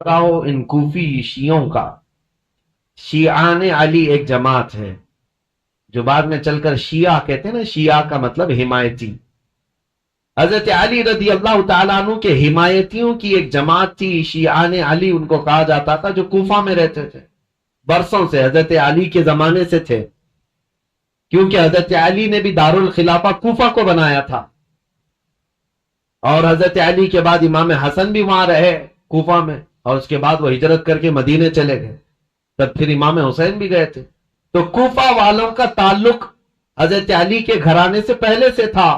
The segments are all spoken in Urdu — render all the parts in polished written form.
رہا ان کوفی شیعوں کا. شیعان علی ایک جماعت ہے جو بعد میں چل کر شیعہ کہتے ہیں نا. شیعہ کا مطلب حمایتی. حضرت علی رضی اللہ تعالیٰ عنہ کے حمایتیوں کی ایک جماعت تھی شیعان علی ان کو کہا جاتا تھا، جو کوفہ میں رہتے تھے برسوں سے، حضرت علی کے زمانے سے تھے، کیونکہ حضرت علی نے بھی دارالخلافہ کوفہ کو بنایا تھا، اور حضرت علی کے بعد امام حسن بھی وہاں رہے کوفہ میں، اور اس کے بعد وہ ہجرت کر کے مدینے چلے گئے، تب پھر امام حسین بھی گئے تھے. تو کوفہ والوں کا تعلق حضرت علی کے گھرانے سے پہلے سے تھا.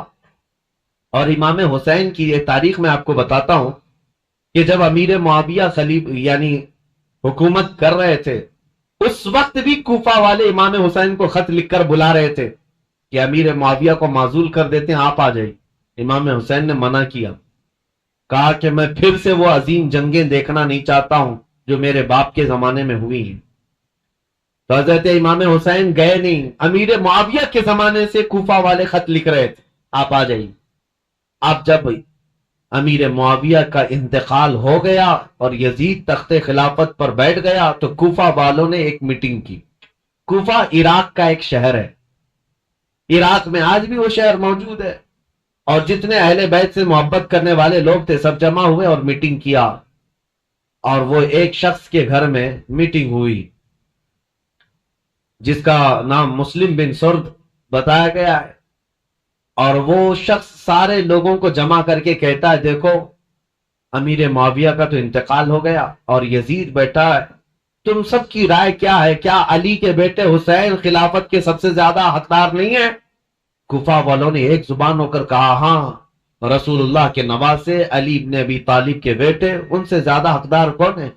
اور امام حسین کی یہ تاریخ میں آپ کو بتاتا ہوں کہ جب امیر معاویہ یعنی حکومت کر رہے تھے، اس وقت بھی کوفہ والے امام حسین کو خط لکھ کر بلا رہے تھے کہ امیر معاویہ کو معزول کر دیتے ہیں، آپ آ جائیے. امام حسین نے منع کیا، کہا کہ میں پھر سے وہ عظیم جنگیں دیکھنا نہیں چاہتا ہوں جو میرے باپ کے زمانے میں ہوئی ہیں. تو حضرت امام حسین گئے نہیں. امیر معاویہ کے زمانے سے کوفہ والے خط لکھ رہے تھے، آپ آ جائیے. اب جب امیر معاویہ کا انتقال ہو گیا اور یزید تخت خلافت پر بیٹھ گیا تو کوفہ والوں نے ایک میٹنگ کی. کوفہ عراق کا ایک شہر ہے، عراق میں آج بھی وہ شہر موجود ہے، اور جتنے اہل بیت سے محبت کرنے والے لوگ تھے سب جمع ہوئے اور میٹنگ کیا. اور وہ ایک شخص کے گھر میں میٹنگ ہوئی جس کا نام مسلم بن سرد بتایا گیا ہے. اور وہ شخص سارے لوگوں کو جمع کر کے کہتا ہے، دیکھو امیر معاویہ کا تو انتقال ہو گیا اور یزید بیٹھا ہے، تم سب کی رائے کیا ہے؟ کیا علی کے بیٹے حسین خلافت کے سب سے زیادہ حقدار نہیں ہیں؟ کوفہ والوں نے ایک زبان ہو کر کہا، ہاں، رسول اللہ کے نواسے علی ابن ابی طالب کے بیٹے، ان سے زیادہ حقدار کون ہے؟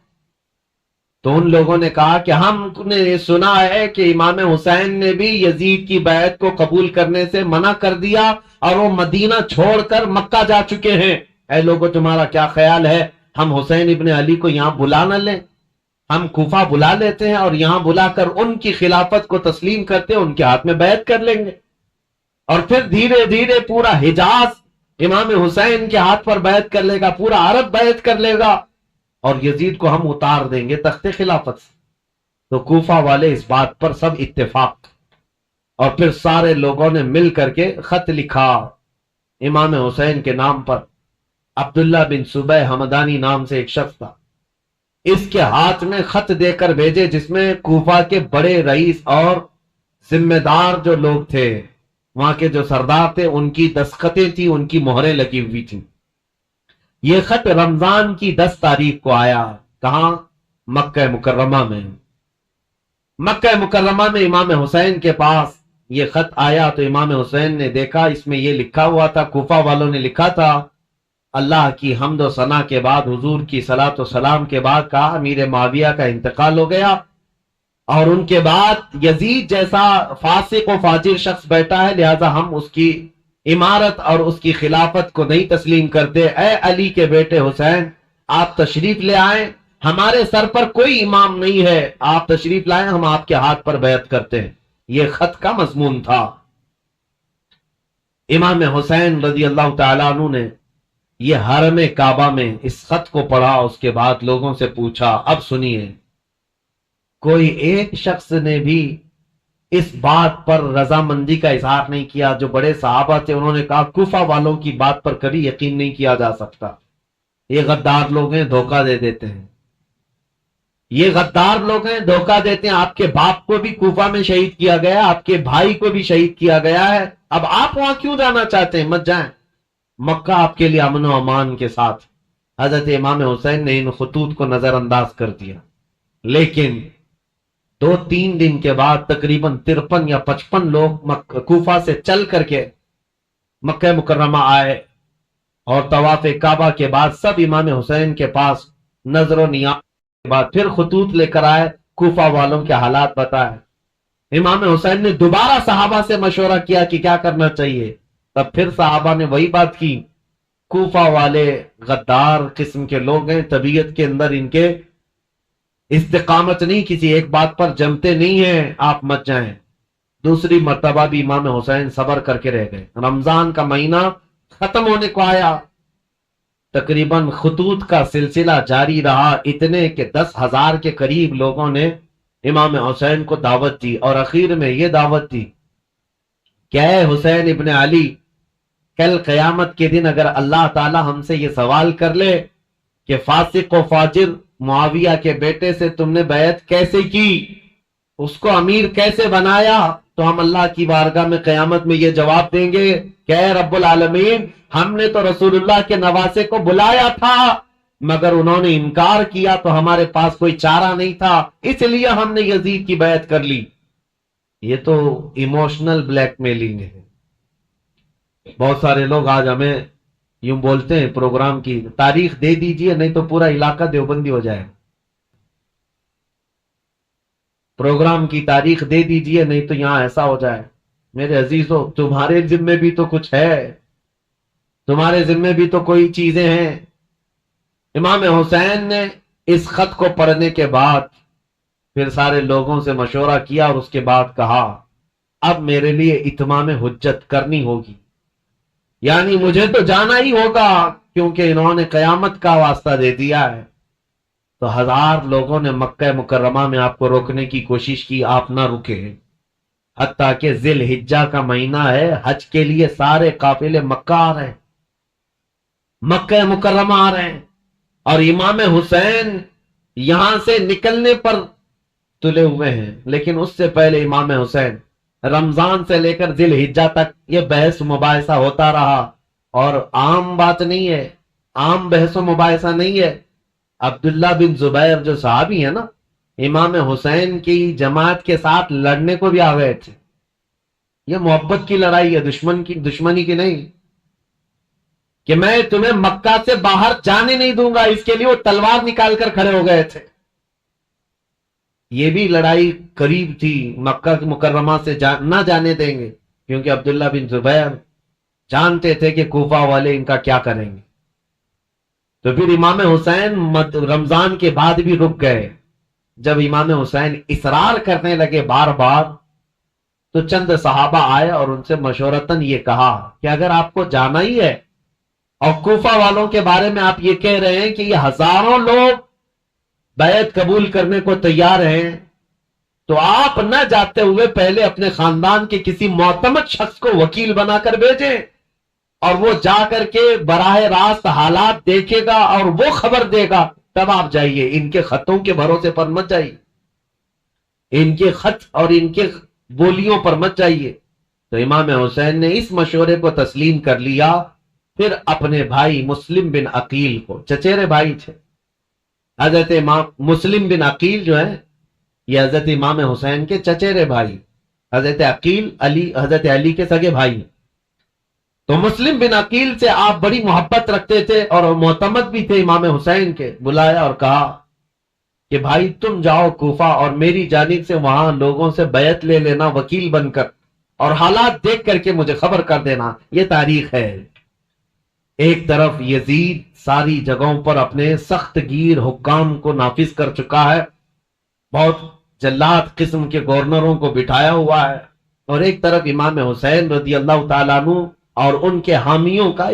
تو ان لوگوں نے کہا کہ ہم نے یہ سنا ہے کہ امام حسین نے بھی یزید کی بیعت کو قبول کرنے سے منع کر دیا اور وہ مدینہ چھوڑ کر مکہ جا چکے ہیں. اے لوگوں، تمہارا کیا خیال ہے؟ ہم حسین ابن علی کو یہاں بلا نہ لیں؟ ہم کوفہ بلا لیتے ہیں اور یہاں بلا کر ان کی خلافت کو تسلیم کرتے ہیں، ان کے ہاتھ میں بیعت کر لیں گے، اور پھر دھیرے دھیرے پورا حجاز امام حسین کے ہاتھ پر بیعت کر لے گا، پورا عرب بیعت کر لے گا، اور یزید کو ہم اتار دیں گے تخت خلافت سے. تو کوفہ والے اس بات پر سب اتفاق، اور پھر سارے لوگوں نے مل کر کے خط لکھا امام حسین کے نام پر. عبداللہ بن صبح حمدانی نام سے ایک شخص تھا، اس کے ہاتھ میں خط دے کر بھیجے جس میں کوفہ کے بڑے رئیس اور ذمہ دار جو لوگ تھے، وہاں کے جو سردار تھے، ان کی دستخطیں تھیں، ان کی مہریں لگی ہوئی تھیں. یہ خط رمضان کی 10 تاریخ کو آیا. کہاں؟ مکہ مکرمہ میں. مکہ مکرمہ میں امام حسین کے پاس یہ خط آیا تو امام حسین نے دیکھا، اس میں یہ لکھا ہوا تھا، کوفہ والوں نے لکھا تھا، اللہ کی حمد و ثنا کے بعد، حضور کی صلاۃ و سلام کے بعد کہا امیر معاویہ کا انتقال ہو گیا، اور ان کے بعد یزید جیسا فاسق و فاجر شخص بیٹھا ہے، لہذا ہم اس کی امارت اور اس کی خلافت کو نہیں تسلیم کرتے. اے علی کے بیٹے حسین، آپ تشریف لے آئیں، ہمارے سر پر کوئی امام نہیں ہے، آپ تشریف لائیں، ہم آپ کے ہاتھ پر بیعت کرتے ہیں. یہ خط کا مضمون تھا. امام حسین رضی اللہ تعالیٰ عنہ نے یہ حرم کعبہ میں اس خط کو پڑھا، اس کے بعد لوگوں سے پوچھا. اب سنیے، کوئی ایک شخص نے بھی اس بات پر رضامندی کا اظہار نہیں کیا. جو بڑے صحابہ تھے انہوں نے کہا کوفہ والوں کی بات پر کبھی یقین نہیں کیا جا سکتا، یہ غدار لوگ ہیں، دھوکہ دے دیتے ہیں، یہ غدار لوگ ہیں، دھوکہ دیتے ہیں. آپ کے باپ کو بھی کوفہ میں شہید کیا گیا، آپ کے بھائی کو بھی شہید کیا گیا ہے، اب آپ وہاں کیوں جانا چاہتے ہیں؟ مت جائیں، مکہ آپ کے لیے امن و امان کے ساتھ. حضرت امام حسین نے ان خطوط کو نظر انداز کر دیا. لیکن 2-3 دن کے بعد تقریباً 53 یا 55 لوگ کوفہ سے چل کر کے مکہ مکرمہ آئے، اور طواف کعبہ کے بعد سب امام حسین کے پاس نظر و نیاز کے بعد پھر خطوط لے کر آئے، کوفہ والوں کے حالات بتائے. امام حسین نے دوبارہ صحابہ سے مشورہ کیا کہ کیا کرنا چاہیے. تب پھر صحابہ نے وہی بات کی، کوفہ والے غدار قسم کے لوگ ہیں، طبیعت کے اندر ان کے استقامت نہیں، کسی ایک بات پر جمتے نہیں ہیں، آپ مت جائیں. دوسری مرتبہ بھی امام حسین صبر کر کے رہ گئے. رمضان کا مہینہ ختم ہونے کو آیا، تقریباً خطوط کا سلسلہ جاری رہا، اتنے کہ 10,000 کے قریب لوگوں نے امام حسین کو دعوت دی، اور اخیر میں یہ دعوت دی کہ اے حسین ابن علی، کل قیامت کے دن اگر اللہ تعالی ہم سے یہ سوال کر لے کہ فاسق و فاجر معاویہ کے بیٹے سے تم نے بیعت کیسے کی، اس کو امیر کیسے بنایا، تو ہم اللہ کی بارگاہ میں قیامت میں یہ جواب دیں گے کہ اے رب العالمین، ہم نے تو رسول اللہ کے نواسے کو بلایا تھا مگر انہوں نے انکار کیا، تو ہمارے پاس کوئی چارہ نہیں تھا، اس لیے ہم نے یزید کی بیعت کر لی۔ یہ تو ایموشنل بلیک میلنگ ہے۔ بہت سارے لوگ آج ہمیں یوں بولتے ہیں پروگرام کی تاریخ دے دیجئے نہیں تو پورا علاقہ دیوبندی ہو جائے، پروگرام کی تاریخ دے دیجئے نہیں تو یہاں ایسا ہو جائے۔ میرے عزیزو، تمہارے ذمے بھی تو کچھ ہے، تمہارے ذمے بھی تو کوئی چیزیں ہیں۔ امام حسین نے اس خط کو پڑھنے کے بعد پھر سارے لوگوں سے مشورہ کیا اور اس کے بعد کہا اب میرے لیے اتمام حجت کرنی ہوگی، یعنی مجھے تو جانا ہی ہوگا کیونکہ انہوں نے قیامت کا واسطہ دے دیا ہے۔ تو 1000 لوگوں نے مکہ مکرمہ میں آپ کو روکنے کی کوشش کی، آپ نہ رکے، حتیٰ کہ ذی الحجہ کا مہینہ ہے، حج کے لیے سارے قافلے مکہ آ رہے ہیں، مکہ مکرمہ آ رہے ہیں، اور امام حسین یہاں سے نکلنے پر تلے ہوئے ہیں۔ لیکن اس سے پہلے امام حسین رمضان سے لے کر ذی الحجہ تک یہ بحث مباحثہ ہوتا رہا، اور عام بات نہیں ہے، عام بحث و مباحثہ نہیں ہے۔ عبداللہ بن زبیر جو صحابی ہے نا، امام حسین کی جماعت کے ساتھ لڑنے کو بھی آ گئے تھے۔ یہ محبت کی لڑائی ہے، دشمنی کی نہیں، کہ میں تمہیں مکہ سے باہر جانے نہیں دوں گا، اس کے لیے وہ تلوار نکال کر کھڑے ہو گئے تھے۔ یہ بھی لڑائی قریب تھی، مکہ مکرمہ سے نہ جانے دیں گے، کیونکہ عبداللہ بن زبیر جانتے تھے کہ کوفہ والے ان کا کیا کریں گے۔ تو پھر امام حسین رمضان کے بعد بھی رک گئے۔ جب امام حسین اصرار کرنے لگے بار بار، تو چند صحابہ آئے اور ان سے مشورتاً یہ کہا کہ اگر آپ کو جانا ہی ہے اور کوفہ والوں کے بارے میں آپ یہ کہہ رہے ہیں کہ یہ ہزاروں لوگ بیعت قبول کرنے کو تیار ہیں، تو آپ نہ جاتے ہوئے پہلے اپنے خاندان کے کسی معتمد شخص کو وکیل بنا کر بھیجیں، اور وہ جا کر کے براہ راست حالات دیکھے گا اور وہ خبر دے گا، تب آپ جائیے، ان کے خطوں کے بھروسے پر مت جائیے، ان کے خط اور ان کے بولیوں پر مت جائیے۔ تو امام حسین نے اس مشورے کو تسلیم کر لیا۔ پھر اپنے بھائی مسلم بن عقیل کو، چچیرے بھائی تھے، حضرت امام مسلم بن عقیل جو ہے یہ حضرت امام حسین کے چچیرے بھائی، حضرت عقیل حضرت علی کے سگے بھائی۔ تو مسلم بن عقیل سے آپ بڑی محبت رکھتے تھے اور معتمد بھی تھے امام حسین کے، بلایا اور کہا کہ بھائی تم جاؤ کوفہ اور میری جانب سے وہاں لوگوں سے بیعت لے لینا وکیل بن کر، اور حالات دیکھ کر کے مجھے خبر کر دینا۔ یہ تاریخ ہے۔ ایک طرف یزید ساری جگہوں پر اپنے سخت گیر حکام کو نافذ کر چکا ہے، بہت جلاد قسم کے گورنروں کو بٹھایا ہوا ہے، اور ایک طرف امام حسین رضی اللہ تعالیٰ عنہ اور ان کے حامیوں کا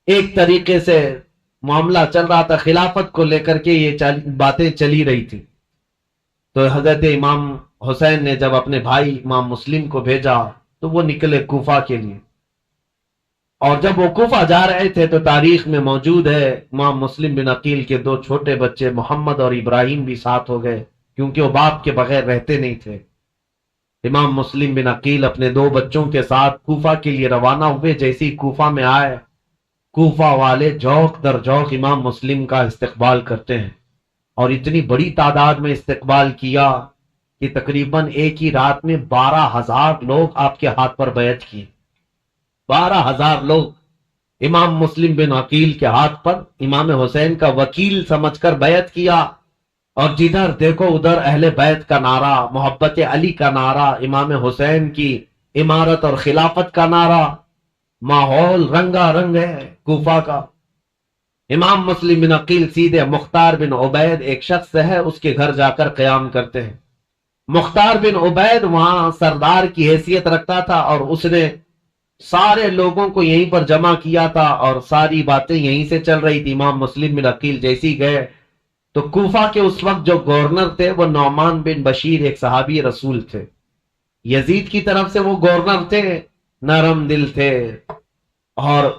ایک طریقے سے معاملہ چل رہا تھا، خلافت کو لے کر کے یہ باتیں چلی رہی تھی۔ تو حضرت امام حسین نے جب اپنے بھائی امام مسلم کو بھیجا تو وہ نکلے کوفہ کے لیے، اور جب وہ کوفہ جا رہے تھے تو تاریخ میں موجود ہے امام مسلم بن عقیل کے 2 چھوٹے بچے محمد اور ابراہیم بھی ساتھ ہو گئے، کیونکہ وہ باپ کے بغیر رہتے نہیں تھے۔ امام مسلم بن عقیل اپنے 2 بچوں کے ساتھ کوفہ کے لیے روانہ ہوئے۔ جیسے ہی کوفہ میں آئے، کوفہ والے جوق در جوق امام مسلم کا استقبال کرتے ہیں، اور اتنی بڑی تعداد میں استقبال کیا کہ تقریباً ایک ہی رات میں 12,000 لوگ آپ کے ہاتھ پر بیعت کیے۔ 12,000 لوگ امام مسلم بن عقیل کے ہاتھ پر امام حسین کا وکیل سمجھ کر بیعت کیا، اور جدھر دیکھو ادھر اہل بیت کا نعرہ، محبت علی کا نعرہ، امام حسین کی امارت اور خلافت کا نعرہ، ماحول رنگا رنگ ہے کوفہ کا۔ امام مسلم بن عقیل سیدھے مختار بن عبید ایک شخص ہے اس کے گھر جا کر قیام کرتے ہیں۔ مختار بن عبید وہاں سردار کی حیثیت رکھتا تھا، اور اس نے سارے لوگوں کو یہیں پر جمع کیا تھا اور ساری باتیں یہیں سے چل رہی تھی. امام مسلم بن عقیل جیسی گئے تو کوفہ کے اس وقت جو گورنر تھے وہ نعمان بن بشیر ایک صحابی رسول تھے. یزید کی طرف سے وہ گورنر تھے، نرم دل تھے اور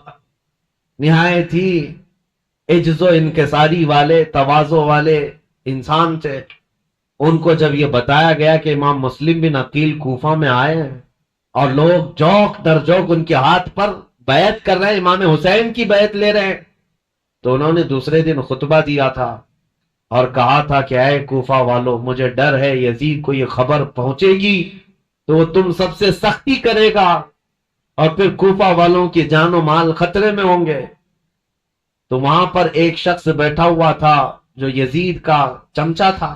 نہایت ہی عجز و انکساری والے، تواضع والے انسان تھے. ان کو جب یہ بتایا گیا کہ امام مسلم بن عقیل کوفہ میں آئے ہیں اور لوگ جوک در جوک ان کے ہاتھ پر بیعت کر رہے ہیں، امام حسین کی بیعت لے رہے ہیں، تو انہوں نے دوسرے دن خطبہ دیا تھا اور کہا تھا کہ اے کوفہ والو، مجھے ڈر ہے یزید کو یہ خبر پہنچے گی تو وہ تم سب سے سختی کرے گا اور پھر کوفہ والوں کی جان و مال خطرے میں ہوں گے. تو وہاں پر ایک شخص بیٹھا ہوا تھا جو یزید کا چمچا تھا.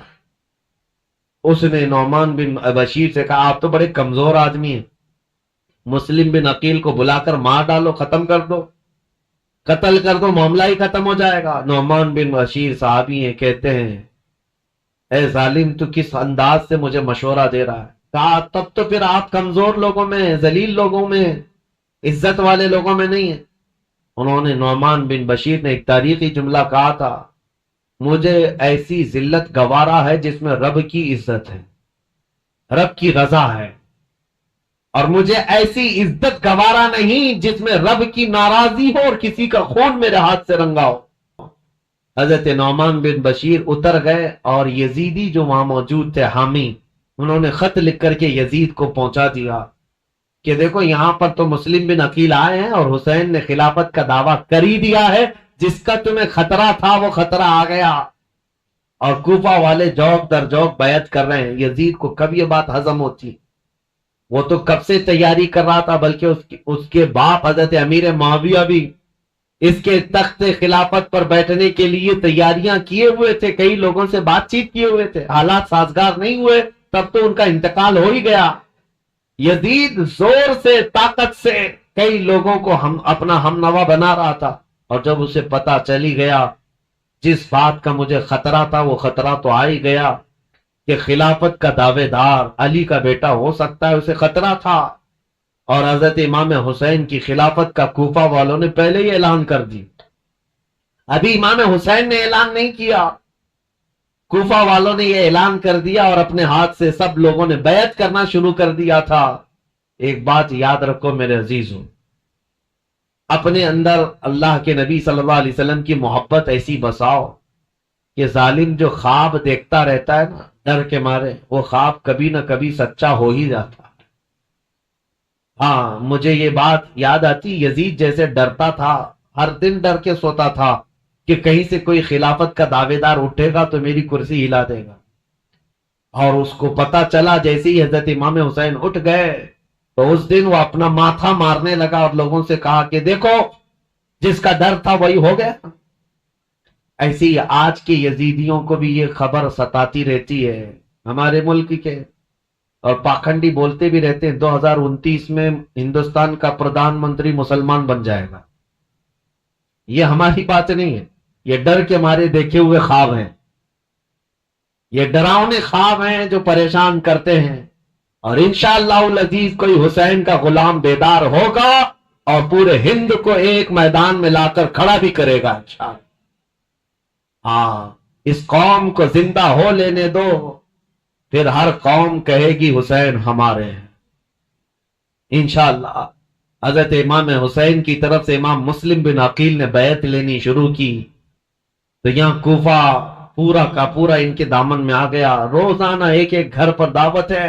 اس نے نعمان بن بشیر سے کہا آپ تو بڑے کمزور آدمی ہیں، مسلم بن عقیل کو بلا کر مار ڈالو، ختم کر دو، قتل کر دو، معاملہ ہی ختم ہو جائے گا. نعمان بن بشیر صحابی ہیں، کہتے ہیں اے ظالم تو کس انداز سے مجھے مشورہ دے رہا ہے. کہا تب تو پھر آپ کمزور لوگوں میں، ذلیل لوگوں میں، عزت والے لوگوں میں نہیں ہیں. انہوں نے نعمان بن بشیر نے ایک تاریخی جملہ کہا تھا، مجھے ایسی ذلت گوارا ہے جس میں رب کی عزت ہے، رب کی رضا ہے، اور مجھے ایسی عزت گوارا نہیں جس میں رب کی ناراضی ہو اور کسی کا خون میرے ہاتھ سے رنگا ہو. حضرت نعمان بن بشیر اتر گئے اور یزیدی جو وہاں موجود تھے حامی، انہوں نے خط لکھ کر کے یزید کو پہنچا دیا کہ دیکھو یہاں پر تو مسلم بن عقیل آئے ہیں اور حسین نے خلافت کا دعویٰ کر ہی دیا ہے، جس کا تمہیں خطرہ تھا وہ خطرہ آ گیا اور کوفہ والے جوک در جوک بیعت کر رہے ہیں. یزید کو کب یہ بات ہضم ہوتی؟ وہ تو کب سے تیاری کر رہا تھا، بلکہ اس کے باپ حضرت امیر معاویہ بھی اس کے تخت خلافت پر بیٹھنے کے لیے تیاریاں کیے ہوئے تھے، کئی لوگوں سے بات چیت کیے ہوئے تھے. حالات سازگار نہیں ہوئے تب تو ان کا انتقال ہو ہی گیا. یزید زور سے، طاقت سے کئی لوگوں کو اپنا ہم نوا بنا رہا تھا، اور جب اسے پتا چلی گیا جس بات کا مجھے خطرہ تھا وہ خطرہ تو آ ہی گیا کہ خلافت کا دعوے دار علی کا بیٹا ہو سکتا ہے، اسے خطرہ تھا. اور حضرت امام حسین کی خلافت کا کوفہ والوں نے پہلے ہی اعلان کر دی، ابھی امام حسین نے اعلان نہیں کیا، کوفہ والوں نے یہ اعلان کر دیا اور اپنے ہاتھ سے سب لوگوں نے بیعت کرنا شروع کر دیا تھا. ایک بات یاد رکھو میرے عزیزوں، اپنے اندر اللہ کے نبی صلی اللہ علیہ وسلم کی محبت ایسی بساؤ کہ ظالم جو خواب دیکھتا رہتا ہے نا ڈر کے مارے، وہ خواب کبھی نہ کبھی سچا ہو ہی جاتا. ہاں مجھے یہ بات یاد آتی، یزید جیسے ڈرتا تھا، ہر دن ڈر کے سوتا تھا کہ کہیں سے کوئی خلافت کا دعوے دار اٹھے گا تو میری کرسی ہلا دے گا. اور اس کو پتا چلا جیسے ہی حضرت امام حسین اٹھ گئے تو اس دن وہ اپنا ماتھا مارنے لگا اور لوگوں سے کہا کہ دیکھو جس کا ڈر تھا وہی ہو گیا. ایسی آج کے یزیدیوں کو بھی یہ خبر ستاتی رہتی ہے ہمارے ملک کے، اور پاکھنڈی بولتے بھی رہتے ہیں 2029 میں ہندوستان کا پردھان منتری مسلمان بن جائے گا. یہ ہماری بات نہیں ہے، یہ ڈر کے مارے دیکھے ہوئے خواب ہیں، یہ ڈراؤنے خواب ہیں جو پریشان کرتے ہیں. اور انشاءاللہ العزیز کوئی حسین کا غلام بیدار ہوگا اور پورے ہند کو ایک میدان میں لا کر کھڑا بھی کرے گا انشاءاللہ. ہاں اس قوم کو زندہ ہو لینے دو، پھر ہر قوم کہے گی حسین ہمارے ہیں انشاءاللہ. حضرت امام حسین کی طرف سے امام مسلم بن عقیل نے بیعت لینی شروع کی تو یہاں کوفہ پورا کا پورا ان کے دامن میں آ گیا. روزانہ ایک ایک گھر پر دعوت ہے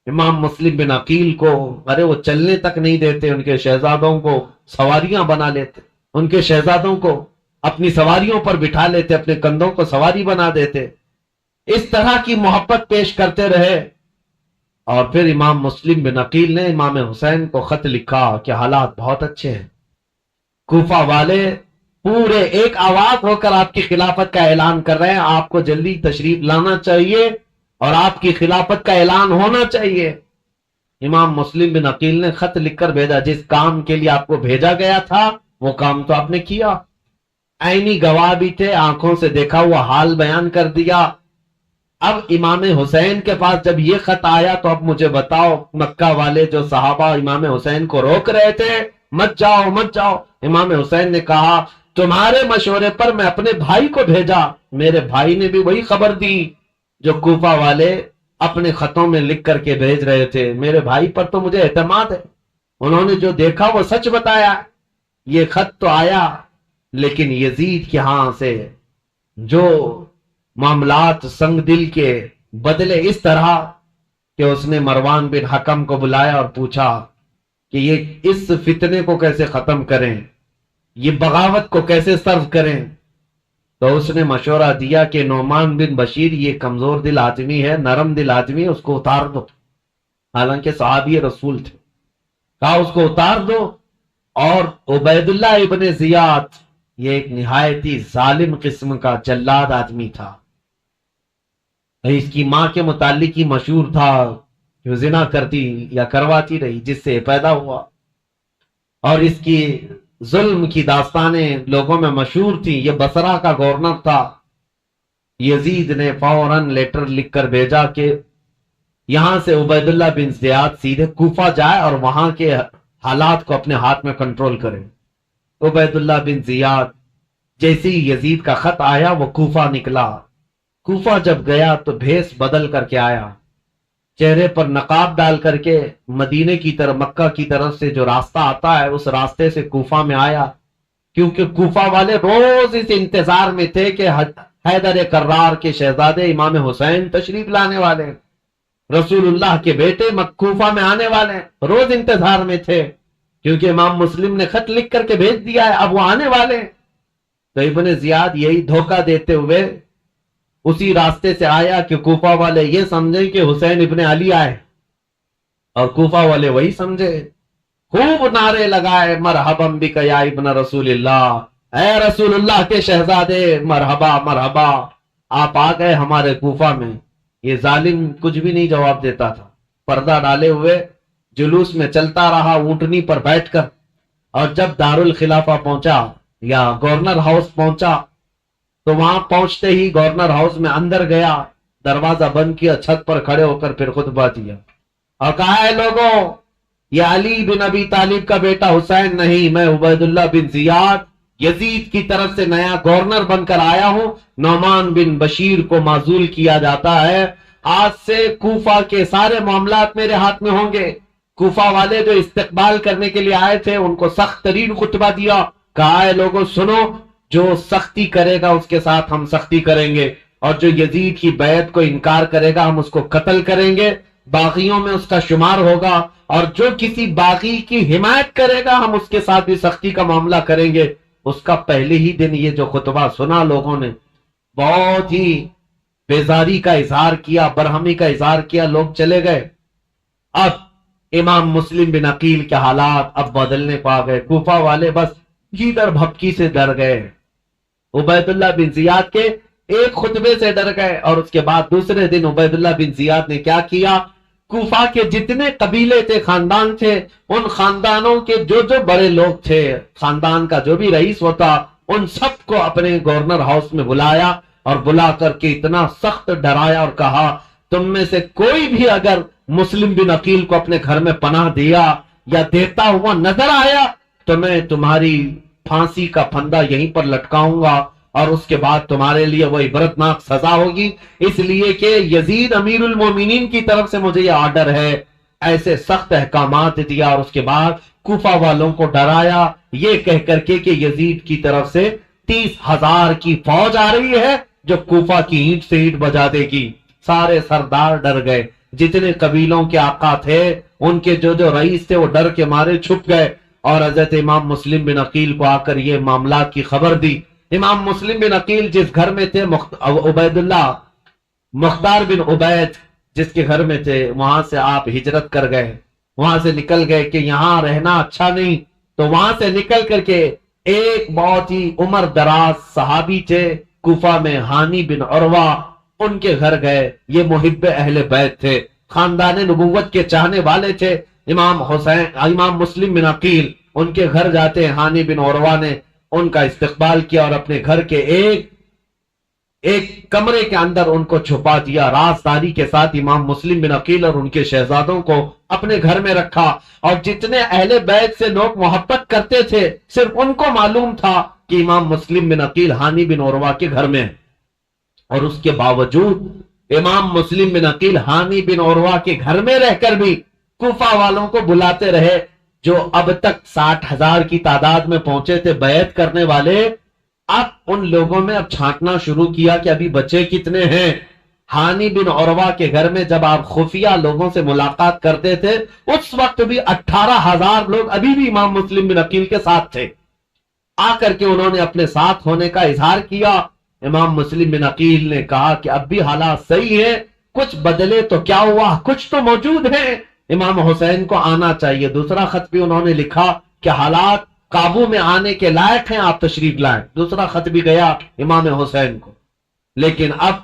امام مسلم بن عقیل کو. ارے وہ چلنے تک نہیں دیتے، ان کے شہزادوں کو سواریاں بنا لیتے، ان کے شہزادوں کو اپنی سواریوں پر بٹھا لیتے، اپنے کندھوں کو سواری بنا دیتے. اس طرح کی محبت پیش کرتے رہے. اور پھر امام مسلم بن عقیل نے امام حسین کو خط لکھا کہ حالات بہت اچھے ہیں، کوفہ والے پورے ایک آواز ہو کر آپ کی خلافت کا اعلان کر رہے ہیں، آپ کو جلدی تشریف لانا چاہیے اور آپ کی خلافت کا اعلان ہونا چاہیے. امام مسلم بن عقیل نے خط لکھ کر بھیجا، جس کام کے لیے آپ کو بھیجا گیا تھا وہ کام تو آپ نے کیا، عینی گواہ بھی تھے، آنکھوں سے دیکھا ہوا حال بیان کر دیا، اب امام حسین کے پاس جب یہ خط آیا تو اب مجھے بتاؤ، مکہ والے جو صحابہ امام حسین کو روک رہے تھے مت جاؤ مت جاؤ، امام حسین نے کہا تمہارے مشورے پر میں اپنے بھائی کو بھیجا، میرے بھائی نے بھی وہی خبر دی جو کوفہ والے اپنے خطوں میں لکھ کر کے بھیج رہے تھے، میرے بھائی پر تو مجھے اعتماد ہے، انہوں نے جو دیکھا وہ سچ بتایا۔ یہ خط تو آیا لیکن یزید کے ہاں سے جو معاملات سنگ دل کے بدلے اس طرح کہ اس نے مروان بن حکم کو بلایا اور پوچھا کہ یہ اس فتنے کو کیسے ختم کریں، یہ بغاوت کو کیسے سرو کریں۔ تو اس نے مشورہ دیا کہ نعمان بن بشیر یہ کمزور دل آدمی ہے، نرم دل آدمی ہے، اس کو اتار دو، حالانکہ صحابی رسول تھے، کہا اس کو اتار دو۔ اور عبید اللہ ابن زیاد یہ ایک نہایت ہی ظالم قسم کا جلاد آدمی تھا، اس کی ماں کے متعلق ہی مشہور تھا کہ وہ زنا کرتی یا کرواتی رہی جس سے پیدا ہوا، اور اس کی ظلم کی داستانیں لوگوں میں مشہور تھی۔ یہ بصرہ کا گورنر تھا۔ یزید نے فوراً لیٹر لکھ کر بھیجا کہ یہاں سے عبید اللہ بن زیاد سیدھے کوفہ جائے اور وہاں کے حالات کو اپنے ہاتھ میں کنٹرول کرے۔ عبید اللہ بن زیاد جیسے ہی یزید کا خط آیا وہ کوفہ نکلا۔ کوفہ جب گیا تو بھیس بدل کر کے آیا، چہرے پر نقاب ڈال کر کے مدینے کی طرف، مکہ کی طرف سے جو راستہ آتا ہے اس راستے سے کوفہ میں آیا، کیونکہ کوفہ والے روز اس انتظار میں تھے کہ حیدر کرار کے شہزادے امام حسین تشریف لانے والے، رسول اللہ کے بیٹے کوفہ میں آنے والے، روز انتظار میں تھے کیونکہ امام مسلم نے خط لکھ کر کے بھیج دیا ہے، اب وہ آنے والے۔ تو ابن زیاد یہی دھوکہ دیتے ہوئے اسی راستے سے آیا کہ کوفہ والے یہ سمجھیں کہ حسین ابن علی آئے، اور کوفہ والے وہی سمجھے، خوب نعرے لگائے مرحبا بک یا ابن رسول اللہ، اے رسول اللہ کے شہزادے مرحبا مرحبا، آپ آ گئے ہمارے کوفہ میں۔ یہ ظالم کچھ بھی نہیں جواب دیتا تھا، پردہ ڈالے ہوئے جلوس میں چلتا رہا اونٹنی پر بیٹھ کر، اور جب دارالخلافہ پہنچا یا گورنر ہاؤس پہنچا تو وہاں پہنچتے ہی گورنر ہاؤس میں اندر گیا، دروازہ بند کیا، چھت پر کھڑے ہو کر پھر خطبہ دیا اور کہا ہے لوگوں، یہ علی بن ابی طالب کا بیٹا حسین نہیں، میں عبید اللہ بن زیاد یزید کی طرف سے نیا گورنر بن کر آیا ہوں، نعمان بن بشیر کو معزول کیا جاتا ہے، آج سے کوفہ کے سارے معاملات میرے ہاتھ میں ہوں گے۔ کوفہ والے جو استقبال کرنے کے لیے آئے تھے ان کو سخت ترین خطبہ دیا، کہا ہے لوگوں سنو، جو سختی کرے گا اس کے ساتھ ہم سختی کریں گے، اور جو یزید کی بیعت کو انکار کرے گا ہم اس کو قتل کریں گے، باغیوں میں اس کا شمار ہوگا، اور جو کسی باغی کی حمایت کرے گا ہم اس کے ساتھ بھی سختی کا معاملہ کریں گے۔ اس کا پہلے ہی دن یہ جو خطبہ سنا لوگوں نے بہت ہی بیزاری کا اظہار کیا، برہمی کا اظہار کیا، لوگ چلے گئے۔ اب امام مسلم بن عقیل کے حالات اب بدلنے پا گئے، کوفہ والے بس جیدر بھپکی سے ڈر گئے، عبید اللہ بن زیاد کے ایک خطبے سے ڈر گئے، اور اس کے بعد دوسرے دن عبید اللہ بن زیاد نے کیا کیا، کوفہ کے جتنے قبیلے تھے، خاندان تھے، ان خاندانوں کے جو بڑے لوگ تھے، خاندان کا جو بھی رئیس ہوتا، ان سب کو اپنے گورنر ہاؤس میں بلایا، اور بلا کر کے اتنا سخت ڈرایا اور کہا تم میں سے کوئی بھی اگر مسلم بن عقیل کو اپنے گھر میں پناہ دیا یا دیتا ہوا نظر آیا تو میں تمہاری پھانسی کا پھندا یہیں پر لٹکاؤں گا، اور اس کے بعد تمہارے لیے وہ عبرتناک سزا ہوگی، اس لیے کہ یزید امیر المومنین کی طرف سے مجھے یہ آرڈر ہے۔ ایسے سخت احکامات دیا، اور اس کے بعد کوفہ والوں کو ڈرایا یہ کہہ کر کے کہ یزید کی طرف سے 30,000 کی فوج آ رہی ہے جو کوفہ کی اینٹ سے اینٹ بجا دے گی۔ سارے سردار ڈر گئے، جتنے قبیلوں کے آقا تھے ان کے جو رئیس تھے وہ ڈر کے مارے چھپ گئے، اور حضرت امام مسلم بن عقیل کو آ کر یہ معاملات کی خبر دی۔ امام مسلم بن عقیل جس گھر میں تھے، عبید اللہ مختار بن عبید جس کے گھر میں تھے، وہاں سے آپ ہجرت کر گئے، وہاں سے نکل گئے کہ یہاں رہنا اچھا نہیں، تو وہاں سے نکل کر کے ایک بہت ہی عمر دراز صحابی تھے کوفہ میں، ہانی بن عروہ، ان کے گھر گئے۔ یہ محب اہل بیت تھے، خاندان نبوت کے چاہنے والے تھے۔ امام مسلم بن عقیل ان کے گھر جاتے، ہانی بن عروہ نے ان کا استقبال کیا اور اپنے گھر کے ایک ایک کمرے کے اندر ان کو چھپا دیا، رازداری کے ساتھ امام مسلم بن عقیل اور ان کے شہزادوں کو اپنے گھر میں رکھا، اور جتنے اہل بیت سے لوگ محبت کرتے تھے صرف ان کو معلوم تھا کہ امام مسلم بن عقیل ہانی بن عروہ کے گھر میں ہے، اور اس کے باوجود امام مسلم بن عقیل ہانی بن عروہ کے گھر میں رہ کر بھی کوفہ والوں کو بلاتے رہے، جو اب تک 60,000 کی تعداد میں پہنچے تھے بیعت کرنے والے۔ اب ان لوگوں میں اب چھانٹنا شروع کیا کہ ابھی بچے کتنے ہیں۔ ہانی بن عروہ کے گھر میں جب آپ خفیہ لوگوں سے ملاقات کرتے تھے اس وقت بھی 18,000 لوگ ابھی بھی امام مسلم بن عقیل کے ساتھ تھے۔ آ کر کے انہوں نے اپنے ساتھ ہونے کا اظہار کیا۔ امام مسلم بن عقیل نے کہا کہ اب بھی حالات صحیح ہیں، کچھ بدلے تو کیا ہوا، کچھ تو موجود ہیں، امام حسین کو آنا چاہیے۔ دوسرا خط بھی انہوں نے لکھا کہ حالات قابو میں آنے کے لائق ہیں، آپ تشریف لائیں۔ دوسرا خط بھی گیا امام حسین کو، لیکن اب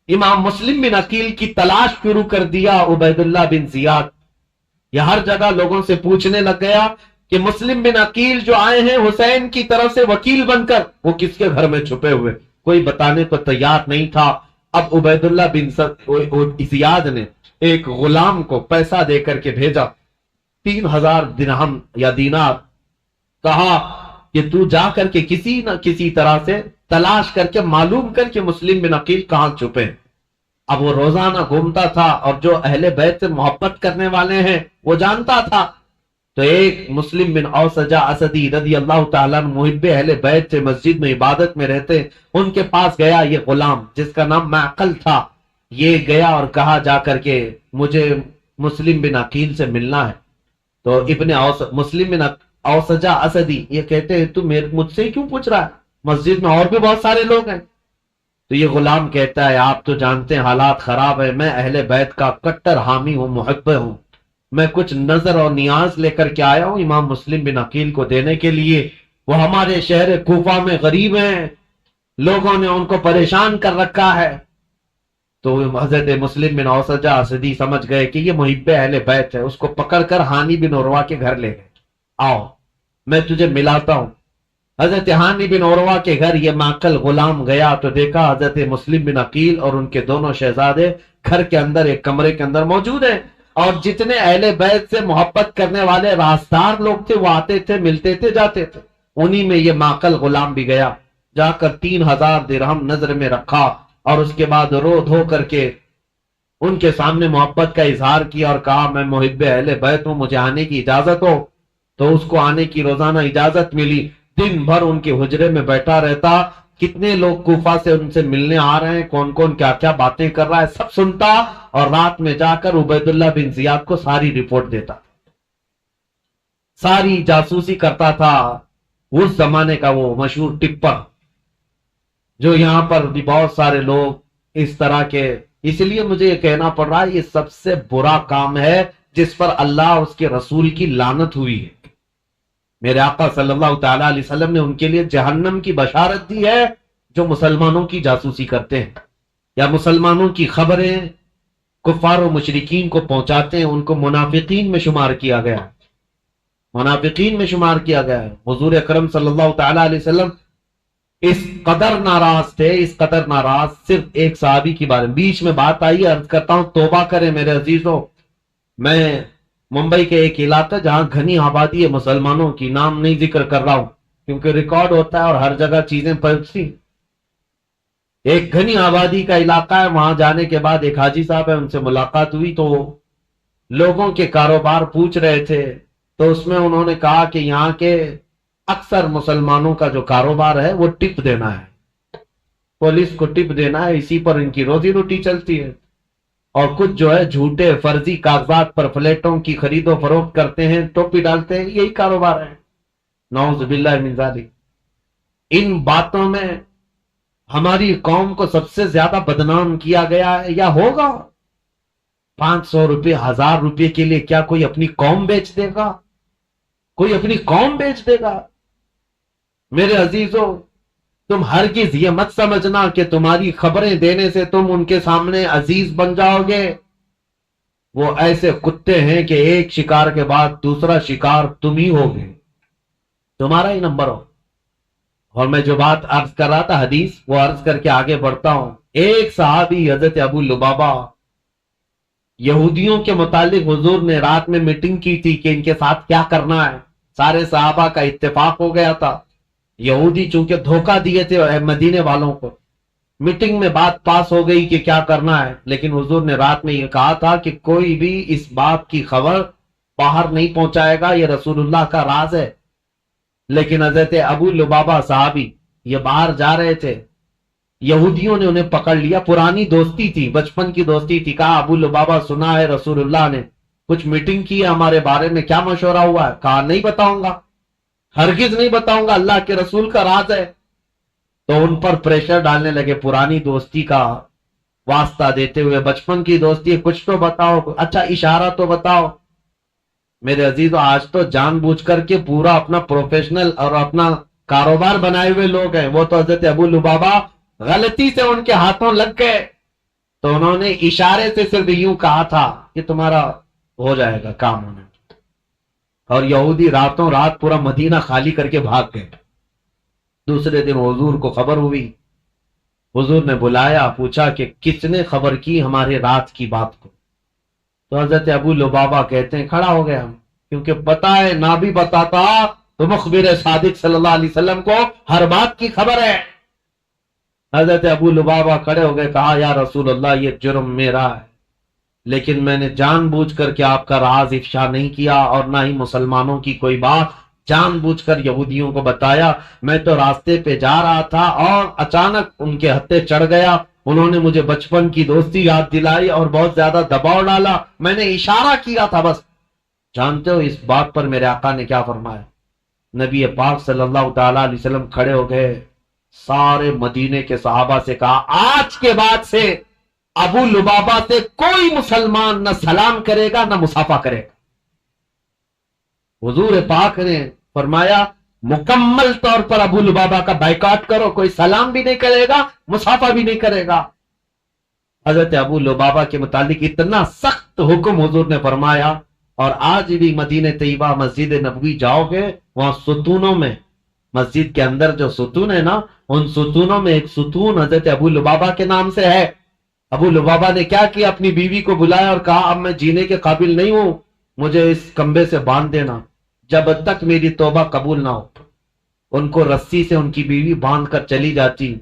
امام مسلم بن عقیل کی تلاش شروع کر دیا عبید اللہ بن زیاد۔ یہ ہر جگہ لوگوں سے پوچھنے لگ گیا کہ مسلم بن عقیل جو آئے ہیں حسین کی طرف سے وکیل بن کر، وہ کس کے گھر میں چھپے ہوئے، کوئی بتانے کو تیار نہیں تھا۔ اب عبید اللہ بن زیاد نے ایک غلام کو پیسہ دے کر کے بھیجا، 3,000 درہم یا دینار، کہا کہ تو جا کر کے کسی نہ کسی طرح سے تلاش کر کے معلوم کر کہ مسلم بن عقیل کہاں چھپے۔ اب وہ روزانہ گھومتا تھا، اور جو اہل بیت سے محبت کرنے والے ہیں وہ جانتا تھا۔ تو ایک مسلم بن اوسجہ اسدی رضی اللہ تعالیٰ محب اہل بیت سے مسجد میں عبادت میں رہتے، ان کے پاس گیا یہ غلام جس کا نام معقل تھا۔ یہ گیا اور کہا جا کر کے مجھے مسلم بن عقیل سے ملنا ہے۔ تو مسلم بن اوسجہ اسدی یہ کہتے ہیں تو مجھ سے کیوں پوچھ رہا ہے، مسجد میں اور بھی بہت سارے لوگ ہیں۔ تو یہ غلام کہتا ہے آپ تو جانتے ہیں حالات خراب ہیں، میں اہل بیت کا کٹر حامی ہوں، محب ہوں، میں کچھ نظر اور نیاز لے کر کے آیا ہوں امام مسلم بن عقیل کو دینے کے لیے، وہ ہمارے شہر کوفہ میں غریب ہیں، لوگوں نے ان کو پریشان کر رکھا ہے۔ تو حضرت مسلم بن اوسجہ اسدی سمجھ گئے کہ یہ محب اہل بیت ہے، اس کو پکڑ کر ہانی بن عروہ کے گھر لے گئے، آؤ میں تجھے ملاتا ہوں۔ حضرت ہانی بن عروہ کے گھر یہ معقل غلام گیا تو دیکھا حضرت مسلم بن عقیل اور ان کے دونوں شہزادے گھر کے اندر ایک کمرے کے اندر موجود ہیں، اور جتنے اہل بیت سے محبت کرنے والے رازدار لوگ تھے وہ آتے تھے، ملتے تھے، جاتے تھے۔ انہی میں یہ معقل غلام بھی گیا، جا کر 3,000 درہم نظر میں رکھا، اور اس کے بعد رو دھو کر کے ان کے سامنے محبت کا اظہار کیا اور کہا میں محب اہل بیت ہوں، مجھے آنے کی اجازت ہو۔ تو اس کو آنے کی روزانہ اجازت ملی، دن بھر ان کے حجرے میں بیٹھا رہتا، کتنے لوگ کوفہ سے ان سے ملنے آ رہے ہیں، کون کون کیا کیا باتیں کر رہا ہے سب سنتا، اور رات میں جا کر عبید اللہ بن زیاد کو ساری رپورٹ دیتا، ساری جاسوسی کرتا تھا۔ اس زمانے کا وہ مشہور ٹپر، جو یہاں پر بھی بہت سارے لوگ اس طرح کے، اس لیے مجھے یہ کہنا پڑ رہا ہے یہ سب سے برا کام ہے جس پر اللہ اس کے رسول کی لعنت ہوئی ہے۔ میرے آقا صلی اللہ تعالی علیہ وسلم نے ان کے لیے جہنم کی بشارت دی ہے جو مسلمانوں کی جاسوسی کرتے ہیں یا مسلمانوں کی خبریں کفار و مشرکین کو پہنچاتے ہیں، ان کو منافقین میں شمار کیا گیا ہے، منافقین میں شمار کیا گیا ہے۔ حضور اکرم صلی اللہ تعالی علیہ وسلم اس قدر ناراض تھے، اس قدر ناراض، صرف ایک صحابی کی بارے میں بیچ میں بات آئی، عرض کرتا ہوں توبہ کریں میرے عزیزوں۔ میں ممبئی کے ایک علاقہ جہاں گھنی آبادی ہے مسلمانوں کی، نام نہیں ذکر کر رہا ہوں کیونکہ ریکارڈ ہوتا ہے اور ہر جگہ چیزیں پہنچتی، ایک گھنی آبادی کا علاقہ ہے، وہاں جانے کے بعد ایک حاجی صاحب ہے، ان سے ملاقات ہوئی تو لوگوں کے کاروبار پوچھ رہے تھے، تو اس میں انہوں نے کہا کہ یہاں کے اکثر مسلمانوں کا جو کاروبار ہے وہ ٹپ دینا ہے، پولیس کو ٹپ دینا ہے، اسی پر ان کی روزی روٹی چلتی ہے، اور کچھ جو ہے جھوٹے فرضی کاغذات پر فلیٹوں کی خرید و فروخت کرتے ہیں، ٹوپی ڈالتے ہیں، یہی کاروبار ہے۔ نعوذ باللہ من ذالک۔ ان باتوں میں ہماری قوم کو سب سے زیادہ بدنام کیا گیا ہے یا ہوگا۔ 500 روپے 1000 روپے کے لیے کیا کوئی اپنی قوم بیچ دے گا؟ کوئی اپنی قوم بیچ دے گا؟ میرے عزیزوں، تم ہرگز یہ مت سمجھنا کہ تمہاری خبریں دینے سے تم ان کے سامنے عزیز بن جاؤ گے۔ وہ ایسے کتے ہیں کہ ایک شکار کے بعد دوسرا شکار تم ہی ہوگے، تمہارا ہی نمبر ہو۔ اور میں جو بات عرض کر رہا تھا حدیث، وہ عرض کر کے آگے بڑھتا ہوں۔ ایک صحابی حضرت ابو لبابہ، یہودیوں کے متعلق حضور نے رات میں میٹنگ کی تھی کہ ان کے ساتھ کیا کرنا ہے، سارے صحابہ کا اتفاق ہو گیا تھا۔ یہودی چونکہ دھوکہ دیے تھے مدینے والوں کو، میٹنگ میں بات پاس ہو گئی کہ کیا کرنا ہے، لیکن حضور نے رات میں یہ کہا تھا کہ کوئی بھی اس بات کی خبر باہر نہیں پہنچائے گا، یہ رسول اللہ کا راز ہے۔ لیکن حضرت ابو لبابہ صحابی یہ باہر جا رہے تھے، یہودیوں نے انہیں پکڑ لیا، پرانی دوستی تھی، بچپن کی دوستی تھی۔ کہا ابو لبابہ سنا ہے رسول اللہ نے کچھ میٹنگ کی ہے ہمارے بارے میں، کیا مشورہ ہوا ہے؟ کہا نہیں بتاؤں گا، ہرگز نہیں بتاؤں گا، اللہ کے رسول کا راز ہے۔ تو ان پر پریشر ڈالنے لگے، پرانی دوستی کا واسطہ دیتے ہوئے، بچپن کی دوستی ہے، کچھ تو بتاؤ، اچھا اشارہ تو بتاؤ۔ میرے عزیزو، آج تو جان بوجھ کر کے پورا اپنا پروفیشنل اور اپنا کاروبار بنائے ہوئے لوگ ہیں، وہ تو حضرت ابو لبابہ غلطی سے ان کے ہاتھوں لگ گئے، تو انہوں نے اشارے سے صرف یوں کہا تھا کہ تمہارا ہو جائے گا کام ہونے، اور یہودی راتوں رات پورا مدینہ خالی کر کے بھاگ گئے۔ دوسرے دن حضور کو خبر ہوئی، حضور نے بلایا، پوچھا کہ کس نے خبر کی ہمارے رات کی بات کو؟ تو حضرت ابو لبابہ کہتے ہیں کھڑا ہو گیا، کیونکہ پتا ہے نہ بھی بتاتا تو مخبر صادق صلی اللہ علیہ وسلم کو ہر بات کی خبر ہے۔ حضرت ابو لبابہ کھڑے ہو گئے، کہا یا رسول اللہ یہ جرم میرا ہے، لیکن میں نے جان بوجھ کر کے آپ کا راز افشا نہیں کیا، اور نہ ہی مسلمانوں کی کوئی بات جان بوجھ کر یہودیوں کو بتایا۔ میں تو راستے پہ جا رہا تھا اور اچانک ان کے ہتھے چڑھ گیا، انہوں نے مجھے بچپن کی دوستی یاد دلائی اور بہت زیادہ دباؤ ڈالا، میں نے اشارہ کیا تھا بس۔ جانتے ہو اس بات پر میرے آقا نے کیا فرمایا؟ نبی پاک صلی اللہ تعالی علیہ وسلم کھڑے ہو گئے، سارے مدینے کے صحابہ سے کہا آج کے بعد سے ابو لبابہ سے کوئی مسلمان نہ سلام کرے گا نہ مصافحہ کرے گا۔ حضور پاک نے فرمایا مکمل طور پر ابو لبابہ کا بائیکاٹ کرو، کوئی سلام بھی نہیں کرے گا، مصافحہ بھی نہیں کرے گا۔ حضرت ابو لبابہ کے متعلق اتنا سخت حکم حضور نے فرمایا، اور آج بھی مدینہ طیبہ مسجد نبوی جاؤ گے، وہاں ستونوں میں، مسجد کے اندر جو ستون ہے نا، ان ستونوں میں ایک ستون حضرت ابو لبابہ کے نام سے ہے۔ ابو لبابہ نے کیا کیا؟ اپنی بیوی کو بلایا اور کہا اب میں جینے کے قابل نہیں ہوں، مجھے اس کمبے سے باندھ دینا جب تک میری توبہ قبول نہ ہو۔ ان کو رسی سے ان کی بیوی باندھ کر چلی جاتی۔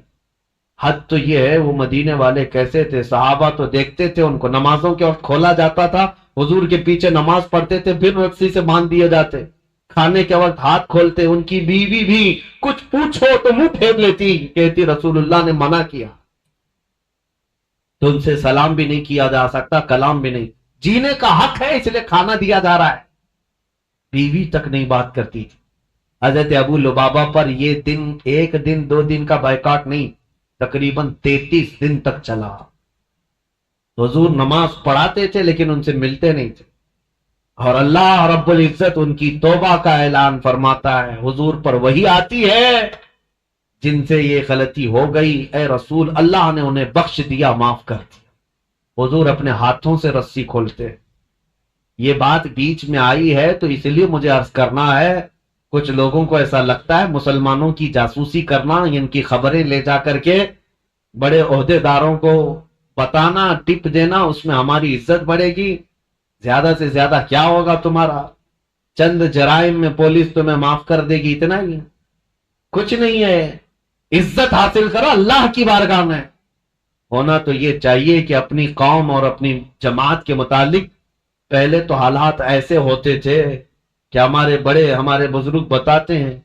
حد تو یہ ہے وہ مدینے والے کیسے تھے، صحابہ تو دیکھتے تھے ان کو، نمازوں کے وقت کھولا جاتا تھا، حضور کے پیچھے نماز پڑھتے تھے، پھر رسی سے باندھ دیے جاتے، کھانے کے وقت ہاتھ کھولتے، ان کی بیوی بھی کچھ پوچھو تو منہ پھیر لیتی، کہتی رسول اللہ نے منع کیا، تو ان سے سلام بھی نہیں کیا جا سکتا، کلام بھی نہیں، جینے کا حق ہے اس لیے کھانا دیا جا رہا ہے۔ بیوی تک نہیں بات کرتی تھی۔ حضرت ابو لبابہ پر یہ دن ایک دن دو دن کا بائیکاٹ نہیں، تقریباً 33 دن تک چلا۔ حضور نماز پڑھاتے تھے لیکن ان سے ملتے نہیں تھے، اور اللہ رب العزت ان کی توبہ کا اعلان فرماتا ہے، حضور پر وہی آتی ہے جن سے یہ غلطی ہو گئی، اے رسول اللہ نے انہیں بخش دیا، معاف کر دیا۔ حضور اپنے ہاتھوں سے رسی کھولتے۔ یہ بات بیچ میں آئی ہے تو اس لیے مجھے عرض کرنا ہے، کچھ لوگوں کو ایسا لگتا ہے مسلمانوں کی جاسوسی کرنا، ان کی خبریں لے جا کر کے بڑے عہدے داروں کو بتانا، ٹپ دینا، اس میں ہماری عزت بڑھے گی۔ زیادہ سے زیادہ کیا ہوگا تمہارا؟ چند جرائم میں پولیس تمہیں معاف کر دے گی، اتنا ہی، کچھ نہیں ہے۔ عزت حاصل کرو اللہ کی بارگاہ میں۔ ہونا تو یہ چاہیے کہ اپنی قوم اور اپنی جماعت کے متعلق پہلے تو حالات ایسے ہوتے تھے کہ ہمارے بڑے، ہمارے بزرگ بتاتے ہیں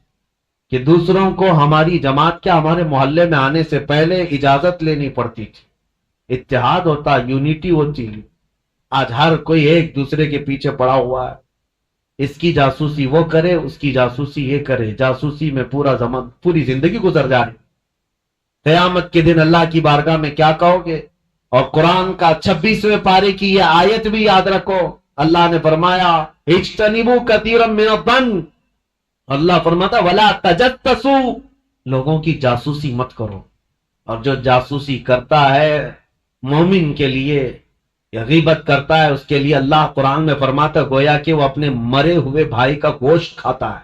کہ دوسروں کو ہماری جماعت کے، ہمارے محلے میں آنے سے پہلے اجازت لینی پڑتی تھی، اتحاد ہوتا، یونٹی ہوتی۔ آج ہر کوئی ایک دوسرے کے پیچھے پڑا ہوا ہے، اس کی جاسوسی وہ کرے، اس کی جاسوسی یہ کرے، جاسوسی میں پوری زندگی گزر جائے۔ قیامت کے دن اللہ کی بارگاہ میں کیا کہو گے؟ اور قرآن کا 26ویں پارے کی یہ آیت بھی یاد رکھو، اللہ نے فرمایا اجتنبوا کثیرا من الظن، اللہ فرماتا ولا تجسسوا، لوگوں کی جاسوسی مت کرو۔ اور جو جاسوسی کرتا ہے مومن کے لیے، یا غیبت کرتا ہے اس کے لیے، اللہ قرآن میں فرماتا گویا کہ وہ اپنے مرے ہوئے بھائی کا گوشت کھاتا ہے۔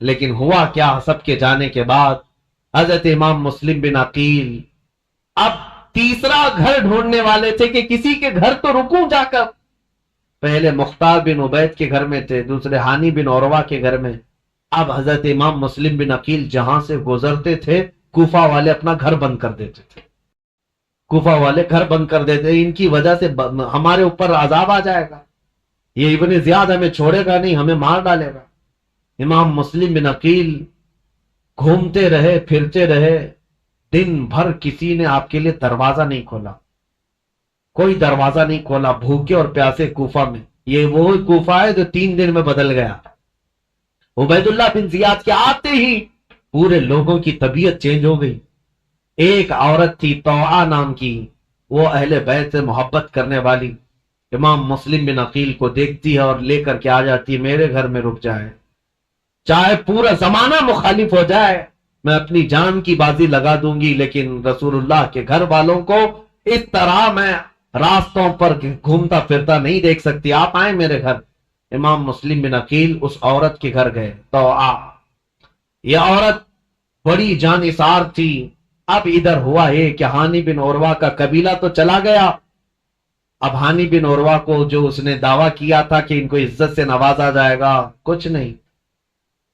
لیکن ہوا کیا، سب کے جانے کے بعد حضرت امام مسلم بن عقیل اب تیسرا گھر ڈھونڈنے والے تھے کہ کسی کے گھر تو رکوں جا کر. پہلے مختار بن عبید کے گھر میں تھے، دوسرے ہانی بن عروہ کے گھر میں. اب حضرت امام مسلم بن عقیل جہاں سے گزرتے تھے کوفہ والے اپنا گھر بند کر دیتے تھے. کوفہ والے گھر بند کر دیتے، ان کی وجہ سے ہمارے اوپر عذاب آ جائے گا، یہ ابن زیاد ہمیں چھوڑے گا نہیں، ہمیں مار ڈالے گا. امام مسلم بن عقیل گھومتے رہے، پھرتے رہے، دن بھر کسی نے آپ کے لیے دروازہ نہیں کھولا، کوئی دروازہ نہیں کھولا، بھوکے اور پیاسے کوفہ میں. یہ وہ کوفہ ہے جو 3 دن میں بدل گیا. عبید اللہ بن زیاد کے آتے ہی پورے لوگوں کی طبیعت چینج ہو گئی. ایک عورت تھی طوعا نام کی، وہ اہل بیت سے محبت کرنے والی، امام مسلم بن عقیل کو دیکھتی ہے اور لے کر کے آ جاتی ہے، میرے گھر میں رک جائے، چاہے پورا زمانہ مخالف ہو جائے میں اپنی جان کی بازی لگا دوں گی، لیکن رسول اللہ کے گھر والوں کو اس طرح میں راستوں پر گھومتا پھرتا نہیں دیکھ سکتی، آپ آئیں میرے گھر. امام مسلم بن عقیل اس عورت کے گھر گئے. تو یہ عورت بڑی جانثار تھی. اب ادھر ہوا ہے کہ ہانی بن عروہ کا قبیلہ تو چلا گیا. اب ہانی بن عروہ کو جو اس نے دعویٰ کیا تھا کہ ان کو عزت سے نوازا جائے گا، کچھ نہیں.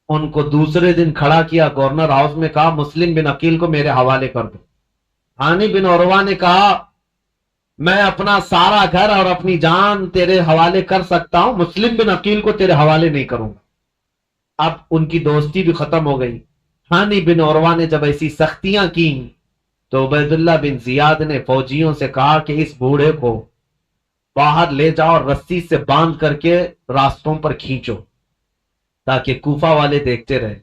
ان کو دوسرے دن کھڑا کیا گورنر ہاؤس میں، کہا مسلم بن عقیل کو میرے حوالے کر دو. ہانی بن عروہ نے کہا میں اپنا سارا گھر اور اپنی جان تیرے حوالے کر سکتا ہوں، مسلم بن عقیل کو تیرے حوالے نہیں کروں گا. اب ان کی دوستی بھی ختم ہو گئی. ہانی بن عروہ نے جب ایسی سختیاں کی تو عبید اللہ بن زیاد نے فوجیوں سے کہا کہ اس بوڑھے کو باہر لے جاؤ اور رسی سے باندھ کر کے راستوں پر کھینچو تاکہ کوفہ والے دیکھتے رہے.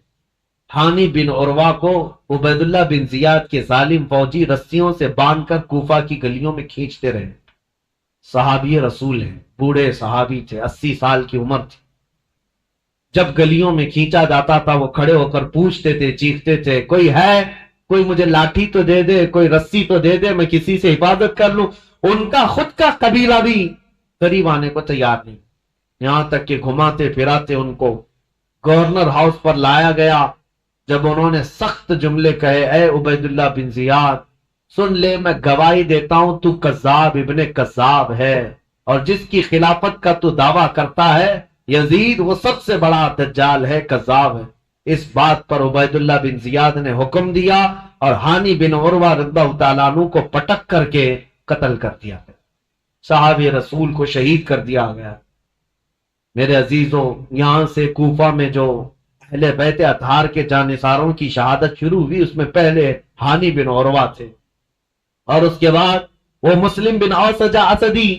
ہانی بن عروہ کو عبید اللہ بن زیاد کے ظالم فوجی رسیوں سے باندھ کر کوفہ کی گلیوں میں کھینچتے رہے. صحابی رسول ہیں، بوڑھے صحابی تھے، 80 سال کی عمر تھی. جب گلیوں میں کھینچا جاتا تھا وہ کھڑے ہو کر پوچھتے تھے، چیختے تھے کوئی ہے، کوئی مجھے لاٹھی تو دے دے، کوئی رسی تو دے دے، میں کسی سے حفاظت کر لوں. ان کا خود کا قبیلہ بھی قریب آنے کو تیار نہیں، یہاں تک کہ گھماتے پھراتے ان کو گورنر ہاؤس پر لایا گیا. جب انہوں نے سخت جملے کہے، اے عبید اللہ بن زیاد سن لے، میں گواہی دیتا ہوں تو کذاب ابن کذاب ہے، اور جس کی خلافت کا تو دعویٰ کرتا ہے یزید وہ سب سے بڑا دجال ہے، کذاب ہے. اس بات پر عبید اللہ بن زیاد نے حکم دیا اور ہانی بن عروہ رضی اللہ تعالیٰ عنہ کو پٹک کر کے قتل کر دیا گیا. صحابی رسول کو شہید کر دیا گیا. میرے عزیزوں، یہاں سے کوفہ میں جو اہل بیت اطہار کے جانثاروں کی شہادت شروع ہوئی، اس میں پہلے ہانی بن عروہ تھے، اور اس کے بعد وہ مسلم بن اوسجہ اسدی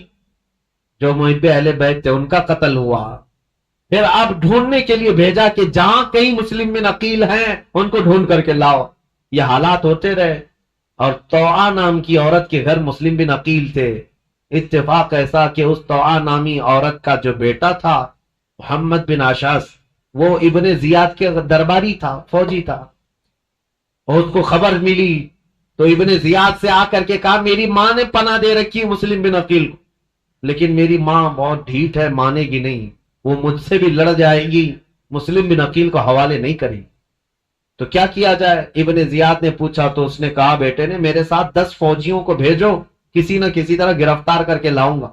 جو محب اہل بیت تھے ان کا قتل ہوا. پھر اب ڈھونڈنے کے لیے بھیجا کہ جہاں کئی مسلم بن عقیل ہیں ان کو ڈھونڈ کر کے لاؤ. یہ حالات ہوتے رہے، اور طوعا نام کی عورت کے گھر مسلم بن عقیل تھے. اتفاق ایسا کہ اس طوعا نامی عورت کا جو بیٹا تھا محمد بن اشعث، وہ ابن زیاد کے درباری تھا، فوجی تھا، اور اس کو خبر ملی تو ابن زیاد سے آ کر کے کہا میری ماں نے پناہ دے رکھی مسلم بن عقیل کو، لیکن میری ماں بہت ڈھیٹ ہے، مانے گی نہیں، وہ مجھ سے بھی لڑ جائے گی، مسلم بن عقیل کو حوالے نہیں کرے گی. تو کیا کیا جائے؟ ابن زیاد نے پوچھا تو اس نے کہا بیٹے نے میرے ساتھ 10 فوجیوں کو بھیجو، کسی نہ کسی طرح گرفتار کر کے لاؤں گا.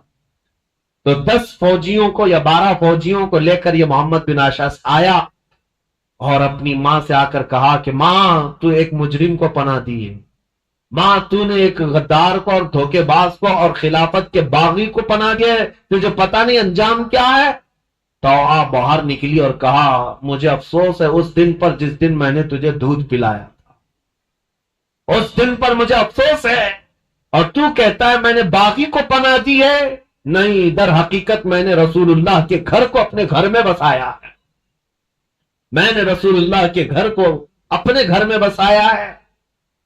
تو 10 فوجیوں کو یا 12 فوجیوں کو لے کر یہ محمد بن اشعث آیا اور اپنی ماں سے آ کر کہا کہ ماں تو ایک مجرم کو پناہ دی ہے، ماں تو نے ایک غدار کو اور دھوکے باز کو اور خلافت کے باغی کو پناہ دیا ہے، تجھے پتہ نہیں انجام کیا ہے. تو باہر نکلی اور کہا مجھے افسوس ہے اس دن پر جس دن میں نے تجھے دودھ پلایا تھا، اس دن پر مجھے افسوس ہے، اور تو کہتا ہے میں نے باغی کو پناہ دی ہے. نہیں، در حقیقت میں نے رسول اللہ کے گھر کو اپنے گھر میں بسایا ہے، میں نے رسول اللہ کے گھر کو اپنے گھر میں بسایا ہے.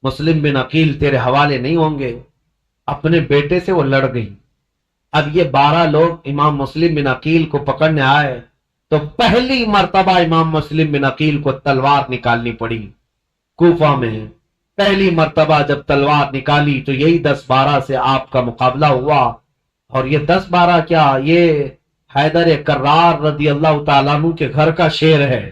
مسلم بن عقیل تیرے حوالے نہیں ہوں گے. اپنے بیٹے سے وہ لڑ گئی. اب یہ 12 لوگ امام مسلم بن عقیل کو پکڑنے آئے تو پہلی مرتبہ امام مسلم بن عقیل کو تلوار نکالنی پڑی. کوفہ میں پہلی مرتبہ جب تلوار نکالی تو یہی 10-12 سے آپ کا مقابلہ ہوا. اور یہ 10-12 کیا، یہ حیدر کرار رضی اللہ تعالیٰ عنہ کے گھر کا شیر ہے.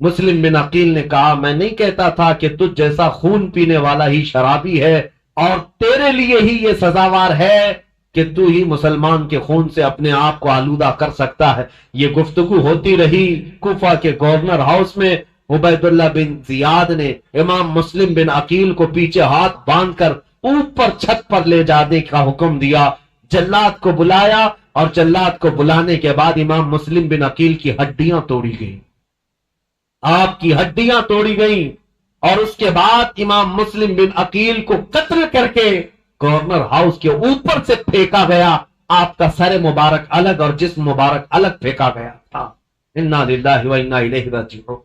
مسلم بن عقیل نے کہا میں نہیں کہتا تھا کہ تجھ جیسا خون پینے والا ہی شرابی ہے اور تیرے لیے ہی یہ سزاوار ہے کہ تو ہی مسلمان کے خون سے اپنے آپ کو آلودہ کر سکتا ہے۔ یہ گفتگو ہوتی رہی کوفہ کے گورنر ہاؤس میں۔ عبید اللہ بن زیاد نے امام مسلم بن عقیل کو پیچھے ہاتھ باندھ کر اوپر چھت پر لے جانے کا حکم دیا۔ جلاد کو بلایا اور جلاد کو بلانے کے بعد امام مسلم بن عقیل کی ہڈیاں توڑی گئیں، آپ کی ہڈیاں توڑی گئیں، اور اس کے بعد امام مسلم بن عقیل کو قتل کر کے گورنر ہاؤس کے اوپر سے پھینکا گیا۔ آپ کا سر مبارک الگ اور جسم مبارک الگ پھینکا گیا تھا۔ انا للہ و انا الیہ راجعون۔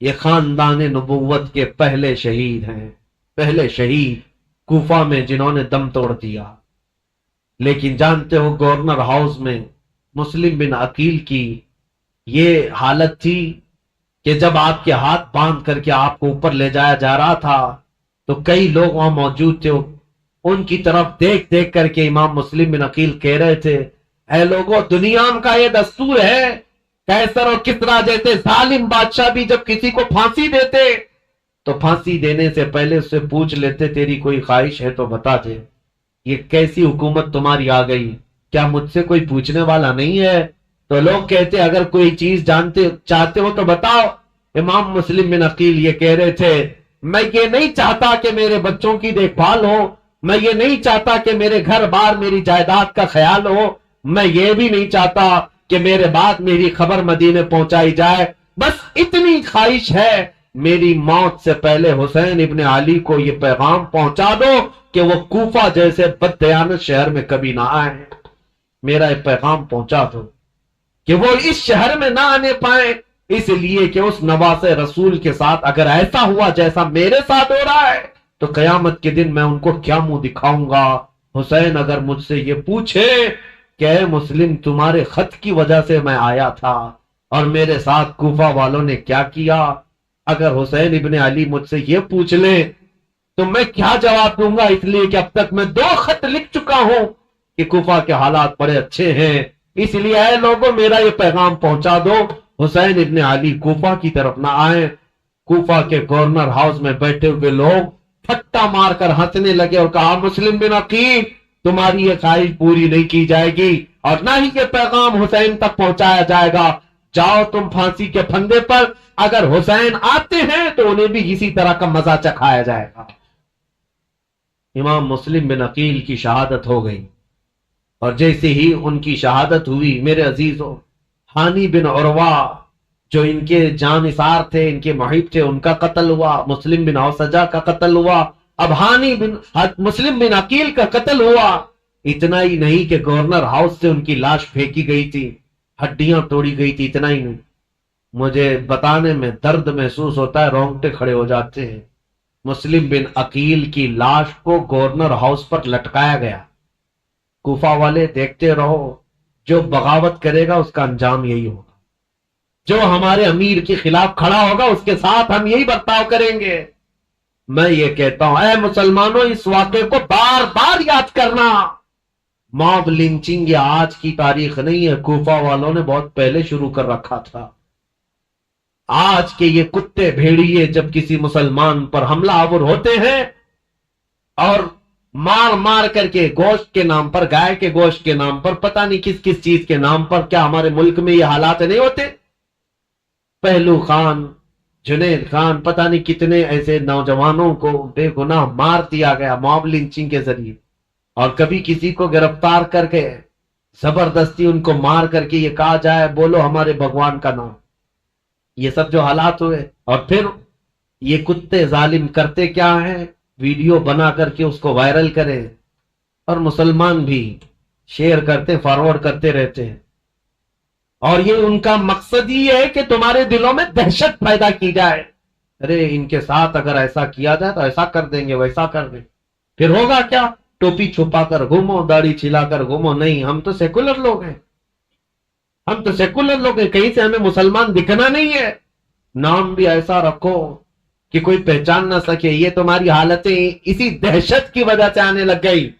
یہ خاندان نبوت کے پہلے شہید ہیں، پہلے شہید کوفہ میں جنہوں نے دم توڑ دیا۔ لیکن جانتے ہو گورنر ہاؤس میں مسلم بن عقیل کی یہ حالت تھی کہ جب آپ کے ہاتھ باندھ کر کے آپ کو اوپر لے جایا جا رہا تھا تو کئی لوگ وہاں موجود تھے، ان کی طرف دیکھ دیکھ کر کے امام مسلم بن عقیل کہہ رہے تھے اے لوگوں، دنیا کا یہ دستور ہے، قیصر اور کسریٰ جیسے ظالم بادشاہ بھی جب کسی کو پھانسی دیتے تو پھانسی دینے سے پہلے اس سے پوچھ لیتے تیری کوئی خواہش ہے تو بتا دے۔ یہ کیسی حکومت تمہاری آ گئی؟ کیا مجھ سے کوئی پوچھنے والا نہیں ہے؟ تو لوگ کہتے اگر کوئی چیز جانتے چاہتے ہو تو بتاؤ۔ امام مسلم بن عقیل یہ کہہ رہے تھے میں یہ نہیں چاہتا کہ میرے بچوں کی دیکھ بھال ہو، میں یہ نہیں چاہتا کہ میرے گھر بار میری جائیداد کا خیال ہو، میں یہ بھی نہیں چاہتا کہ میرے بعد میری خبر مدینے پہنچائی جائے، بس اتنی خواہش ہے میری موت سے پہلے حسین ابن علی کو یہ پیغام پہنچا دو کہ وہ کوفہ جیسے بددیانت شہر میں کبھی نہ آئے، میرا یہ پیغام پہنچا دو کہ وہ اس شہر میں نہ آنے پائیں، اس لیے کہ اس نواز رسول کے ساتھ اگر ایسا ہوا جیسا میرے ساتھ ہو رہا ہے تو قیامت کے دن میں ان کو کیا منہ دکھاؤں گا۔ حسین اگر مجھ سے یہ پوچھے کہ اے مسلم تمہارے خط کی وجہ سے میں آیا تھا اور میرے ساتھ کوفہ والوں نے کیا کیا، اگر حسین ابن علی مجھ سے یہ پوچھ لیں تو میں کیا جواب دوں گا، اس لیے کہ اب تک میں 2 خط لکھ چکا ہوں کہ کوفہ کے حالات بڑے اچھے ہیں، اس لیے اے لوگوں میرا یہ پیغام پہنچا دو حسین ابن علی کوفہ کی طرف نہ آئیں۔ کوفہ کے گورنر ہاؤس میں بیٹھے ہوئے لوگ پھٹا مار کر ہنسنے لگے اور کہا مسلم بن عقیل تمہاری یہ خواہش پوری نہیں کی جائے گی اور نہ ہی یہ پیغام حسین تک پہنچایا جائے گا، جاؤ تم پھانسی کے پھندے پر، اگر حسین آتے ہیں تو انہیں بھی اسی طرح کا مزہ چکھایا جائے گا۔ امام مسلم بن عقیل کی شہادت ہو گئی، اور جیسے ہی ان کی شہادت ہوئی میرے عزیزوں، ہانی بن عروہ جو ان کے جانثار تھے، ان کے محب تھے، ان کا قتل ہوا، مسلم بن اوسجہ کا قتل ہوا، اب ہانی بن مسلم بن عقیل کا قتل ہوا۔ اتنا ہی نہیں کہ گورنر ہاؤس سے ان کی لاش پھینکی گئی تھی، ہڈیاں توڑی گئی تھی، اتنا ہی نہیں، مجھے بتانے میں درد محسوس ہوتا ہے، رونگٹے کھڑے ہو جاتے ہیں۔ مسلم بن عقیل کی لاش کو گورنر ہاؤس پر لٹکایا گیا۔ کوفہ والے دیکھتے رہو، جو بغاوت کرے گا اس کا انجام یہی ہوگا، جو ہمارے امیر کے خلاف کھڑا ہوگا اس کے ساتھ ہم یہی برتاؤ کریں گے۔ میں یہ کہتا ہوں اے مسلمانوں، اس واقعے کو بار بار یاد کرنا، موب لنچنگ یہ آج کی تاریخ نہیں ہے، کوفہ والوں نے بہت پہلے شروع کر رکھا تھا۔ آج کے یہ کتے بھیڑیے جب کسی مسلمان پر حملہ آور ہوتے ہیں اور مار مار کر کے گوشت کے نام پر، گائے کے گوشت کے نام پر، پتہ نہیں کس کس چیز کے نام پر، کیا ہمارے ملک میں یہ حالات نہیں ہوتے؟ پہلو خان، جنید خان، پتہ نہیں کتنے ایسے نوجوانوں کو بے گناہ مار دیا گیا موب لنچنگ کے ذریعے، اور کبھی کسی کو گرفتار کر کے زبردستی ان کو مار کر کے یہ کہا جائے بولو ہمارے بھگوان کا نام۔ یہ سب جو حالات ہوئے، اور پھر یہ کتے ظالم کرتے کیا ہیں، ویڈیو بنا کر کے اس کو وائرل کرے، اور مسلمان بھی شیئر کرتے، فارورڈ کرتے رہتے ہیں، اور یہ ان کا مقصد یہ ہے کہ تمہارے دلوں میں دہشت پیدا کی جائے، ارے ان کے ساتھ اگر ایسا کیا جائے تو ایسا کر دیں گے، ویسا کر دیں، پھر ہوگا کیا؟ ٹوپی چھپا کر گھومو، داڑھی چھلا کر گھومو، نہیں ہم تو سیکولر لوگ ہیں، ہم تو سیکولر لوگ ہیں، کہیں سے ہمیں مسلمان دکھنا نہیں ہے، نام بھی ایسا رکھو کہ کوئی پہچان نہ سکے۔ یہ تمہاری حالتیں اسی دہشت کی وجہ سے آنے لگ گئی۔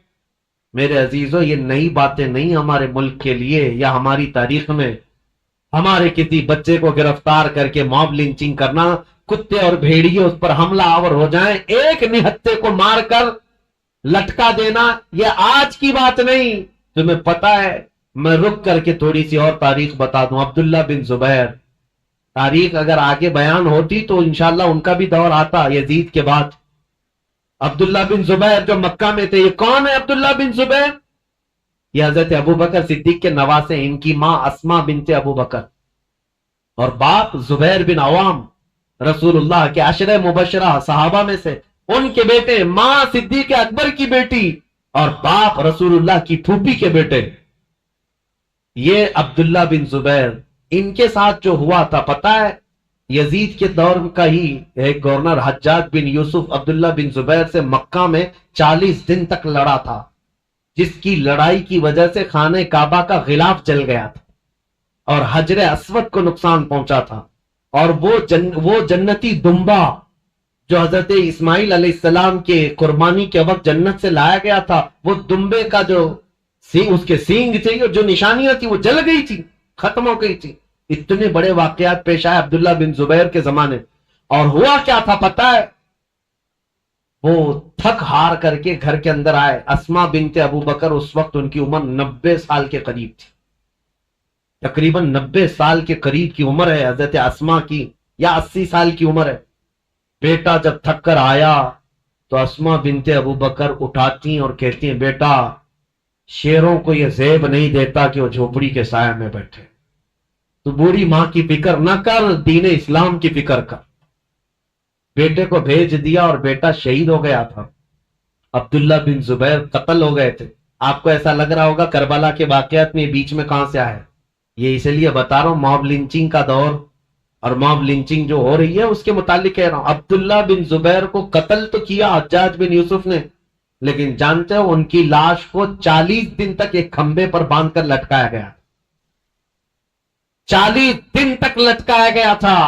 میرے عزیزوں، یہ نئی باتیں نہیں ہمارے ملک کے لیے یا ہماری تاریخ میں، ہمارے کسی بچے کو گرفتار کر کے موب لنچنگ کرنا، کتے اور بھیڑیے اس پر حملہ آور ہو جائیں، ایک نہتے کو مار کر لٹکا دینا، یہ آج کی بات نہیں. تمہیں پتا ہے، میں رک کر کے تھوڑی سی اور تاریخ بتا دوں. عبداللہ بن زبیر، تاریخ اگر آگے بیان ہوتی تو انشاءاللہ ان کا بھی دور آتا یزید کے بعد. عبداللہ بن زبیر جو مکہ میں تھے، یہ کون ہے عبداللہ بن زبیر؟ یہ حضرت ابو بکر صدیق کے نواسے. ان کی ماں اسما بنت ابو بکر اور باپ زبیر بن عوام، رسول اللہ کے عشرہ مبشرہ صحابہ میں سے. ان کے بیٹے، ماں صدیق اکبر کی بیٹی اور باپ رسول اللہ کی پھوپھی کے بیٹے. یہ عبداللہ بن زبیر، ان کے ساتھ جو ہوا تھا پتہ ہے، یزید کے دور کا ہی ایک گورنر حجاج بن یوسف عبداللہ بن زبیر سے مکہ میں 40 دن تک لڑا تھا، جس کی لڑائی کی وجہ سے خانہ کعبہ کا غلاف جل گیا تھا اور حجر اسود کو نقصان پہنچا تھا. اور وہ جنتی دمبا جو حضرت اسماعیل علیہ السلام کے قربانی کے وقت جنت سے لایا گیا تھا، وہ دمبے کا جو اس کے سینگ تھے، جو نشانیاں تھی، وہ جل گئی تھی، ختم ہو گئی تھی. اتنے بڑے واقعات پیش آئے عبداللہ بن زبیر کے زمانے. اور ہوا کیا تھا پتہ ہے؟ وہ تھک ہار کر کے گھر کے اندر آئے. اسما بنت ابو بکر اس وقت ان کی عمر 90 سال کے قریب تھی، تقریباً 90 سال کے قریب کی عمر ہے حضرت اسما کی، یا 80 سال کی عمر ہے. بیٹا جب تھک کر آیا تو اسما بنت ابو بکر اٹھاتی اور کہتی ہیں، بیٹا شیروں کو یہ زیب نہیں دیتا کہ وہ جھوپڑی کے سائے میں بیٹھے. تو بوڑھی ماں کی فکر نہ کر، دین اسلام کی فکر کر. بیٹے کو بھیج دیا اور بیٹا شہید ہو گیا تھا. عبداللہ بن زبیر قتل ہو گئے تھے. آپ کو ایسا لگ رہا ہوگا کربلا کے واقعات میں بیچ میں کہاں سے آئے. یہ اس لیے بتا رہا ہوں، موب لنچنگ کا دور اور موب لنچنگ جو ہو رہی ہے اس کے متعلق کہہ رہا ہوں. عبداللہ بن زبیر کو قتل تو کیا حجاج بن یوسف نے، لیکن جانتے ہو ان کی لاش کو 40 دن تک ایک کھمبے پر باندھ کر لٹکایا گیا. 40 دن تک لٹکایا گیا تھا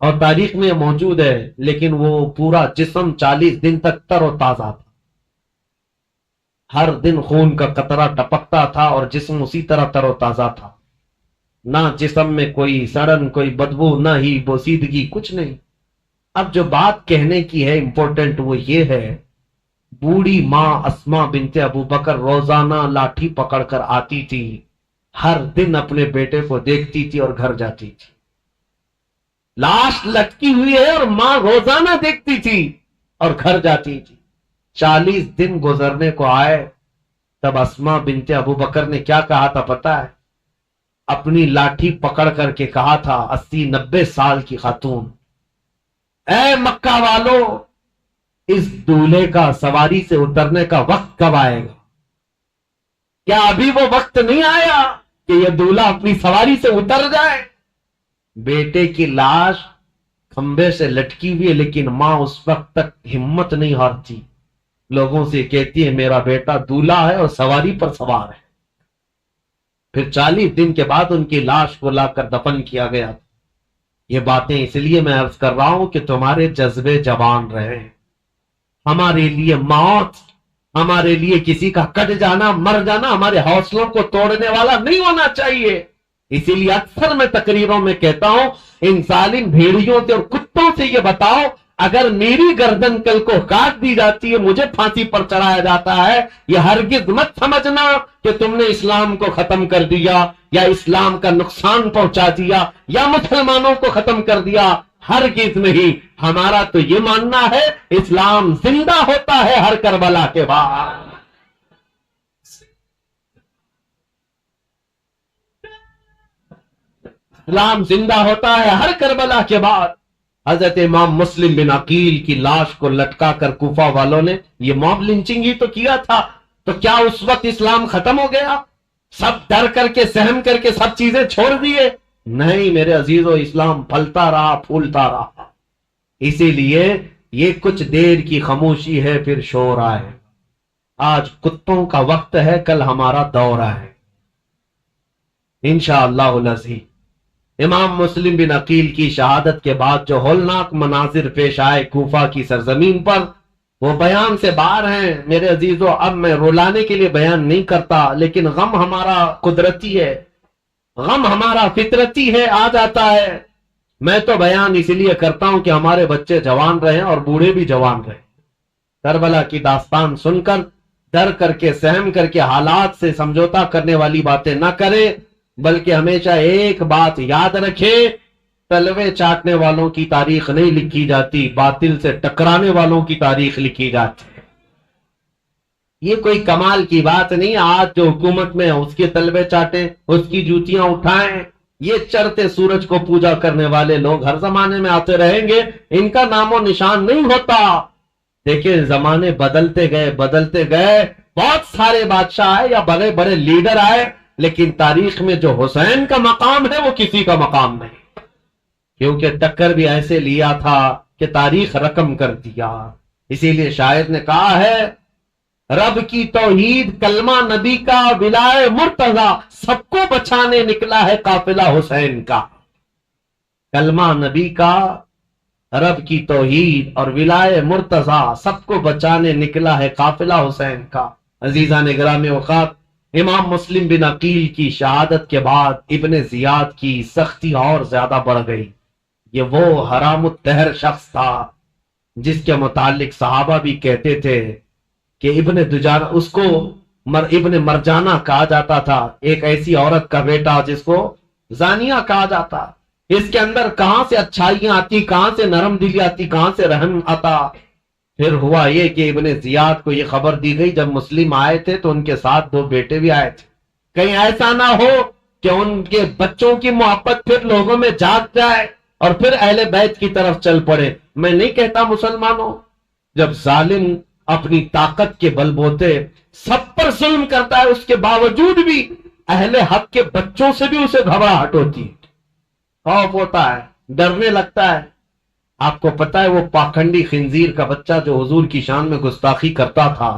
اور تاریخ میں موجود ہے. لیکن وہ پورا جسم 40 دن تک تر و تازہ تھا. ہر دن خون کا قطرہ ٹپکتا تھا اور جسم اسی طرح تر و تازہ تھا. نہ جسم میں کوئی سڑن، کوئی بدبو، نہ ہی بوسیدگی، کچھ نہیں. اب جو بات کہنے کی ہے امپورٹنٹ وہ یہ ہے، بوڑھی ماں اسما بنت ابو بکر روزانہ لاٹھی پکڑ کر آتی تھی، ہر دن اپنے بیٹے کو دیکھتی تھی اور گھر جاتی تھی. لاش لٹکی ہوئی ہے اور ماں روزانہ دیکھتی تھی اور گھر جاتی تھی. 40 دن گزرنے کو آئے تب اسما بنت ابو بکر نے کیا کہا تھا پتہ ہے؟ اپنی لاٹھی پکڑ کر کے کہا تھا، 80-90 سال کی خاتون، اے مکہ والو، اس دولہے کا سواری سے اترنے کا وقت کب آئے گا؟ کیا ابھی وہ وقت نہیں آیا کہ یہ دولہا اپنی سواری سے اتر جائے؟ بیٹے کی لاش کھمبے سے لٹکی ہوئی ہے، لیکن ماں اس وقت تک ہمت نہیں ہارتی. لوگوں سے کہتی ہے میرا بیٹا دولہا ہے اور سواری پر سوار ہے. پھر 40 دن کے بعد ان کی لاش کو لا کر دفن کیا گیا. یہ باتیں اس لیے میں عرض کر رہا ہوں کہ تمہارے جذبے جوان رہے. ہمارے لیے موت، ہمارے لیے کسی کا کٹ جانا، مر جانا ہمارے حوصلوں کو توڑنے والا نہیں ہونا چاہیے. اسی لیے اکثر میں تقریروں میں کہتا ہوں، ان ظالم بھیڑیوں سے اور کتوں سے یہ بتاؤ، اگر میری گردن کل کو کاٹ دی جاتی ہے، مجھے پھانسی پر چڑھایا جاتا ہے، یہ ہرگز مت سمجھنا کہ تم نے اسلام کو ختم کر دیا یا اسلام کا نقصان پہنچا دیا یا مسلمانوں کو ختم کر دیا. ہرگز نہیں. ہمارا تو یہ ماننا ہے اسلام زندہ ہوتا ہے ہر کربلا کے بعد. اسلام زندہ ہوتا ہے ہر کربلا کے بعد. حضرت امام مسلم بن عقیل کی لاش کو لٹکا کر کوفہ والوں نے یہ موب لنچنگ ہی تو کیا تھا. تو کیا اس وقت اسلام ختم ہو گیا؟ سب ڈر کر کے، سہم کر کے سب چیزیں چھوڑ دیے؟ نہیں میرے عزیزو، اسلام پھلتا رہا، پھولتا رہا. اسی لیے یہ کچھ دیر کی خاموشی ہے، پھر شور آئے. آج کتوں کا وقت ہے، کل ہمارا دورہ ہے انشاءاللہ العزیز. امام مسلم بن عقیل کی شہادت کے بعد جو ہولناک مناظر پیش آئے کوفہ کی سرزمین پر، وہ بیان سے باہر ہیں میرے عزیزو. اب میں رلانے کے لیے بیان نہیں کرتا، لیکن غم ہمارا قدرتی ہے غم ہمارا فطرتی ہے، آ جاتا ہے۔ میں تو بیان اس لیے کرتا ہوں کہ ہمارے بچے جوان رہیں اور بوڑھے بھی جوان رہیں۔ کربلا کی داستان سن کر ڈر کر کے، سہم کر کے، حالات سے سمجھوتا کرنے والی باتیں نہ کرے، بلکہ ہمیشہ ایک بات یاد رکھے، تلوے چاٹنے والوں کی تاریخ نہیں لکھی جاتی، باطل سے ٹکرانے والوں کی تاریخ لکھی جاتی ہے۔ یہ کوئی کمال کی بات نہیں، آج جو حکومت میں ہے اس کے تلوے چاٹیں، اس کی جوتیاں اٹھائیں۔ یہ چڑھتے سورج کو پوجا کرنے والے لوگ ہر زمانے میں آتے رہیں گے، ان کا نام و نشان نہیں ہوتا۔ دیکھیں زمانے بدلتے گئے، بہت سارے بادشاہ آئے یا بڑے بڑے لیڈر آئے، لیکن تاریخ میں جو حسین کا مقام ہے وہ کسی کا مقام نہیں، کیونکہ ٹکر بھی ایسے لیا تھا کہ تاریخ رقم کر دیا۔ اسی لیے شاعر نے کہا ہے، رب کی توحید کلمہ نبی کا ولائے مرتضی، سب کو بچانے نکلا ہے قافلہ حسین کا۔ کلمہ نبی کا، رب کی توحید اور ولائے مرتضی، سب کو بچانے نکلا ہے قافلہ حسین کا۔ عزیزان گرامی اوقات، امام مسلم بن عقیل کی شہادت کے بعد ابن زیاد کی سختی اور زیادہ بڑھ گئی۔ یہ وہ حرام الدہر شخص تھا جس کے متعلق صحابہ بھی کہتے تھے کہ ابن دجانہ، اس کو ابن مرجانہ کہا جاتا تھا، ایک ایسی عورت کا بیٹا جس کو زانیہ کہا جاتا۔ اس کے اندر کہاں سے اچھائیاں آتی، کہاں سے نرم دلی آتی، کہاں سے رحم آتا۔ پھر ہوا یہ کہ ابن زیاد کو یہ خبر دی گئی، جب مسلم آئے تھے تو ان کے ساتھ 2 بیٹے بھی آئے تھے، کہیں ایسا نہ ہو کہ ان کے بچوں کی محبت پھر لوگوں میں جاگ جائے اور پھر اہل بیت کی طرف چل پڑے۔ میں نہیں کہتا مسلمانوں، جب ظالم اپنی طاقت کے بل بوتے سب پر ظلم کرتا ہے، اس کے باوجود بھی اہل حق کے بچوں سے بھی اسے گھبراہٹ ہوتی ہے، خوف ہوتا ہے، ڈرنے لگتا ہے۔ آپ کو پتا ہے وہ پاکھنڈی خنزیر کا بچہ جو حضور کی شان میں گستاخی کرتا تھا،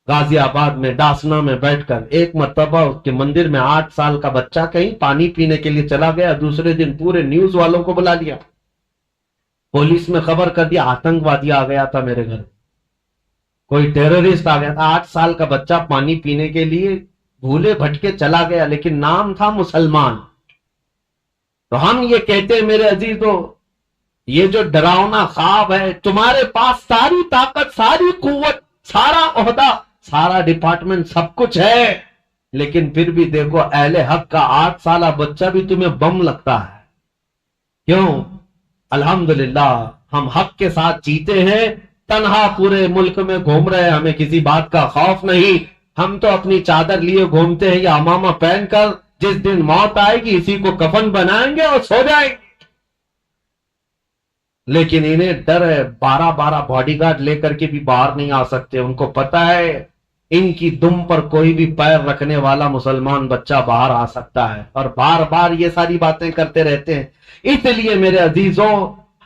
غازی آباد میں ڈاسنا میں بیٹھ کر ایک مرتبہ اس کے مندر میں 8 سال کا بچہ کہیں پانی پینے کے لیے چلا گیا، دوسرے دن پورے نیوز والوں کو بلا لیا، پولیس میں خبر کر دیا آتنکوادی آ گیا تھا میرے گھر، کوئی ٹیررسٹ آ گیا تھا۔ 8 سال کا بچہ پانی پینے کے لیے بھولے بھٹکے چلا گیا، لیکن نام تھا مسلمان۔ تو ہم یہ کہتے ہیں میرے عزیزو، یہ جو ڈراؤنا خواب ہے، تمہارے پاس ساری طاقت، ساری قوت، سارا عہدہ، سارا ڈپارٹمنٹ، سب کچھ ہے، لیکن پھر بھی دیکھو اہل حق کا 8 سالہ بچہ بھی تمہیں بم لگتا ہے۔ کیوں؟ الحمدللہ ہم حق کے ساتھ جیتے ہیں، تنہا پورے ملک میں گھوم رہے ہیں، ہمیں کسی بات کا خوف نہیں۔ ہم تو اپنی چادر لیے گھومتے ہیں یا امامہ پہن کر، جس دن موت آئے گی اسی کو کفن بنائیں گے اور سو جائیں گے۔ لیکن انہیں ڈر ہے، 12 باڈی گارڈ لے کر کے بھی باہر نہیں آ سکتے، ان کو پتا ہے ان کی دم پر کوئی بھی پیر رکھنے والا مسلمان بچہ باہر آ سکتا ہے، اور بار بار یہ ساری باتیں کرتے رہتے ہیں۔ اس لیے میرے عزیزوں،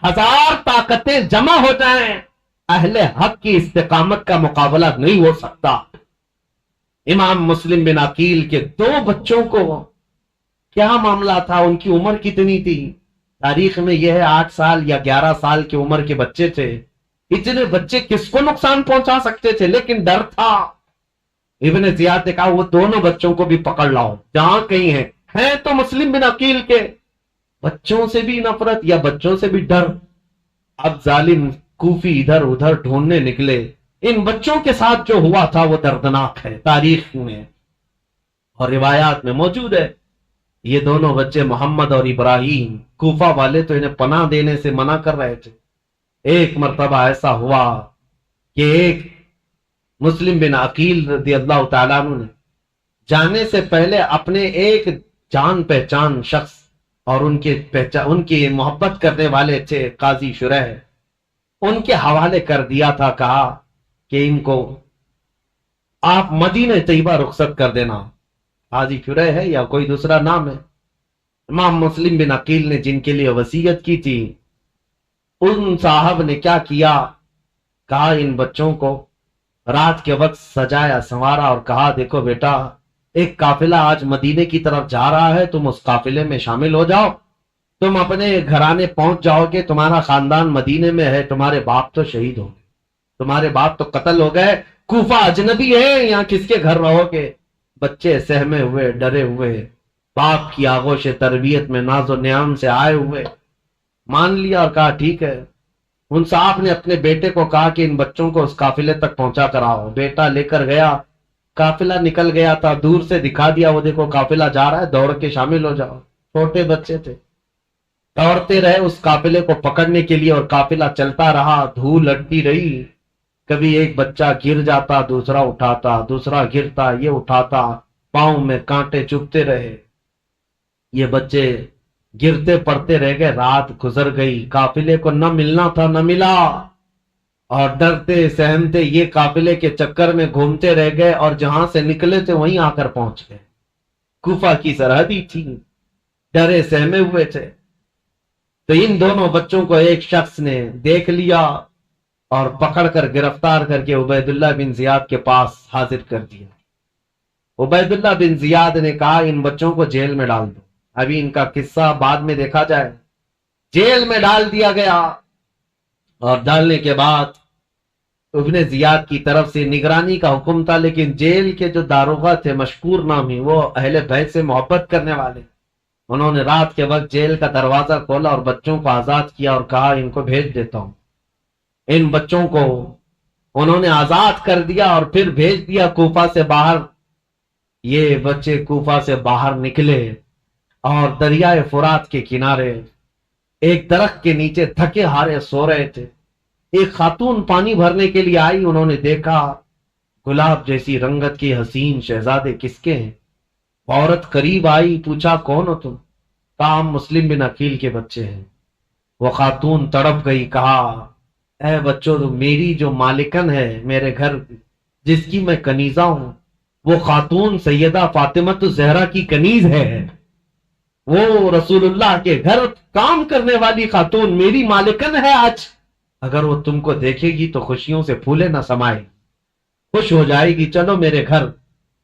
1000 طاقتیں جمع ہو جائیں، اہل حق کی استقامت کا مقابلہ نہیں ہو سکتا۔ امام مسلم بن عقیل کے 2 بچوں کو کیا معاملہ تھا، ان کی عمر کتنی تھی؟ تاریخ میں یہ ہے 8 سال یا 11 سال کی عمر کے بچے تھے۔ اتنے بچے کس کو نقصان پہنچا سکتے تھے، لیکن ڈر تھا۔ ابن زیاد نے کہا وہ دونوں بچوں کو بھی پکڑ لاؤ جہاں کہیں ہیں تو مسلم بن عقیل کے بچوں سے بھی نفرت یا بچوں سے بھی ڈر۔ اب ظالم کوفی ادھر ادھر ڈھونڈنے نکلے، ان بچوں کے ساتھ جو ہوا تھا وہ دردناک ہے، تاریخ میں اور روایات میں موجود ہے۔ یہ دونوں بچے محمد اور ابراہیم، کوفہ والے تو انہیں پناہ دینے سے منع کر رہے تھے۔ ایک مرتبہ ایسا ہوا کہ ایک مسلم بن عقیل رضی اللہ تعالیٰ عنہ نے جانے سے پہلے اپنے ایک جان پہچان شخص اور ان کی محبت کرنے والے تھے قاضی شریح، ان کے حوالے کر دیا تھا، کہا کہ ان کو آپ مدینہ طیبہ رخصت کر دینا۔ قاضی شریح ہے یا کوئی دوسرا نام ہے؟ امام مسلم بن عقیل نے جن کے لیے وصیت کی تھی، ان صاحب نے کیا کیا، کہا ان بچوں کو رات کے وقت سجایا سنوارا اور کہا دیکھو بیٹا، ایک قافلہ آج مدینے کی طرف جا رہا ہے، تم اس قافلے میں شامل ہو جاؤ، تم اپنے گھرانے پہنچ جاؤ گے، تمہارا خاندان مدینے میں ہے، تمہارے باپ تو شہید ہو گئے، تمہارے باپ تو قتل ہو گئے، کوفہ اجنبی ہے، یہاں کس کے گھر رہو گے؟ بچے سہمے ہوئے، ڈرے ہوئے، باپ کی آغوش تربیت میں ناز و نیام سے آئے ہوئے مان لیا اور کہا ٹھیک ہے۔ ان صاحب نے اپنے بیٹے کو کہا کہ ان بچوں کو اس قافلے تک پہنچا کر آؤ۔ بیٹا لے کر گیا، قافلہ نکل گیا تھا، دور سے دکھا دیا وہ دیکھو قافلہ جا رہا ہے، دوڑ کے شامل ہو جاؤ۔ چھوٹے بچے تھے، دوڑتے رہے اس قافلے کو پکڑنے کے لیے اور قافلہ چلتا رہا، دھول لٹتی رہی۔ کبھی ایک بچہ گر جاتا، دوسرا اٹھاتا، دوسرا گرتا، یہ اٹھاتا، پاؤں میں کانٹے چبھتے رہے، یہ بچے گرتے پڑتے رہ گئے۔ رات گزر گئی، قافلے کو نہ ملنا تھا نہ ملا، اور ڈرتے سہمتے یہ قافلے کے چکر میں گھومتے رہ گئے، اور جہاں سے نکلے تھے وہیں آ کر پہنچ گئے۔ کوفہ کی سرحدی تھی، ڈرے سہمے ہوئے تھے۔ تو ان دونوں بچوں کو ایک شخص نے دیکھ لیا اور پکڑ کر گرفتار کر کے عبید اللہ بن زیاد کے پاس حاضر کر دیا۔ عبید اللہ بن زیاد نے کہا ان بچوں کو جیل میں ڈال دو۔ ابھی ان کا قصہ بعد میں دیکھا جائے۔ جیل میں ڈال دیا گیا، اور ڈالنے کے بعد ابن زیاد کی طرف سے نگرانی کا حکم تھا، لیکن جیل کے جو داروغہ تھے مشکور نامی، وہ اہل بیت سے محبت کرنے والے، انہوں نے رات کے وقت جیل کا دروازہ کھولا اور بچوں کو آزاد کیا اور کہا ان کو بھیج دیتا ہوں۔ ان بچوں کو انہوں نے آزاد کر دیا اور پھر بھیج دیا کوفہ سے باہر۔ یہ بچے کوفہ سے باہر نکلے اور دریائے فرات کے کنارے ایک درخت کے نیچے تھکے ہارے سو رہے تھے۔ ایک خاتون پانی بھرنے کے لیے آئی، انہوں نے دیکھا گلاب جیسی رنگت کی حسین شہزادے کس کے ہیں؟ عورت قریب آئی، پوچھا کون ہو تم؟ کہا ہم مسلم بن عقیل کے بچے ہیں۔ وہ خاتون تڑپ گئی، کہا اے بچوں، میری جو مالکن ہے میرے گھر، جس کی میں کنیزہ ہوں، وہ خاتون سیدہ فاطمہ الزہرا کی کنیز ہے، وہ رسول اللہ کے گھر کام کرنے والی خاتون میری مالکن ہے آج۔ اگر وہ تم کو دیکھے گی تو خوشیوں سے پھولے نہ سمائے، خوش ہو جائے گی، چلو میرے گھر۔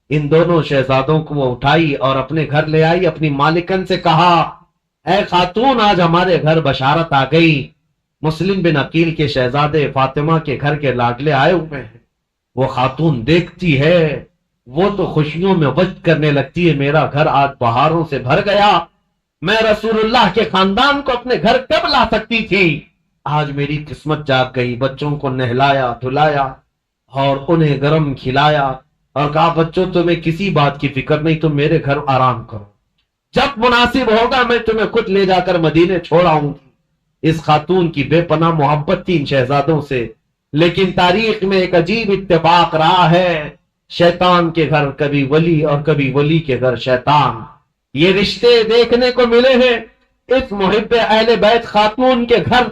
ان دونوں شہزادوں کو وہ اٹھائی اور اپنے گھر لے آئی۔ اپنی مالکن سے کہا اے خاتون، آج ہمارے گھر بشارت آ گئی، مسلم بن عقیل کے شہزادے فاطمہ کے گھر کے لاڈلے آئے ہوئے ہیں۔ وہ خاتون دیکھتی ہے، وہ تو خوشیوں میں وجد کرنے لگتی ہے، میرا گھر آج بہاروں سے بھر گیا، میں رسول اللہ کے خاندان کو اپنے گھر کب لا سکتی تھی، آج میری قسمت جاگ گئی۔ بچوں کو نہلایا دھلایا اور انہیں گرم کھلایا اور کہا بچوں تمہیں کسی بات کی فکر نہیں، تم میرے گھر آرام کرو، جب مناسب ہوگا میں تمہیں خود لے جا کر مدینے چھوڑ آؤں گی۔ اس خاتون کی بے پناہ محبت تھی ان شہزادوں سے، لیکن تاریخ میں ایک عجیب اتفاق رہا ہے، شیطان کے گھر کبھی ولی اور کبھی ولی کے گھر شیطان، یہ رشتے دیکھنے کو ملے ہیں۔ اس محب اہل بیت خاتون کے گھر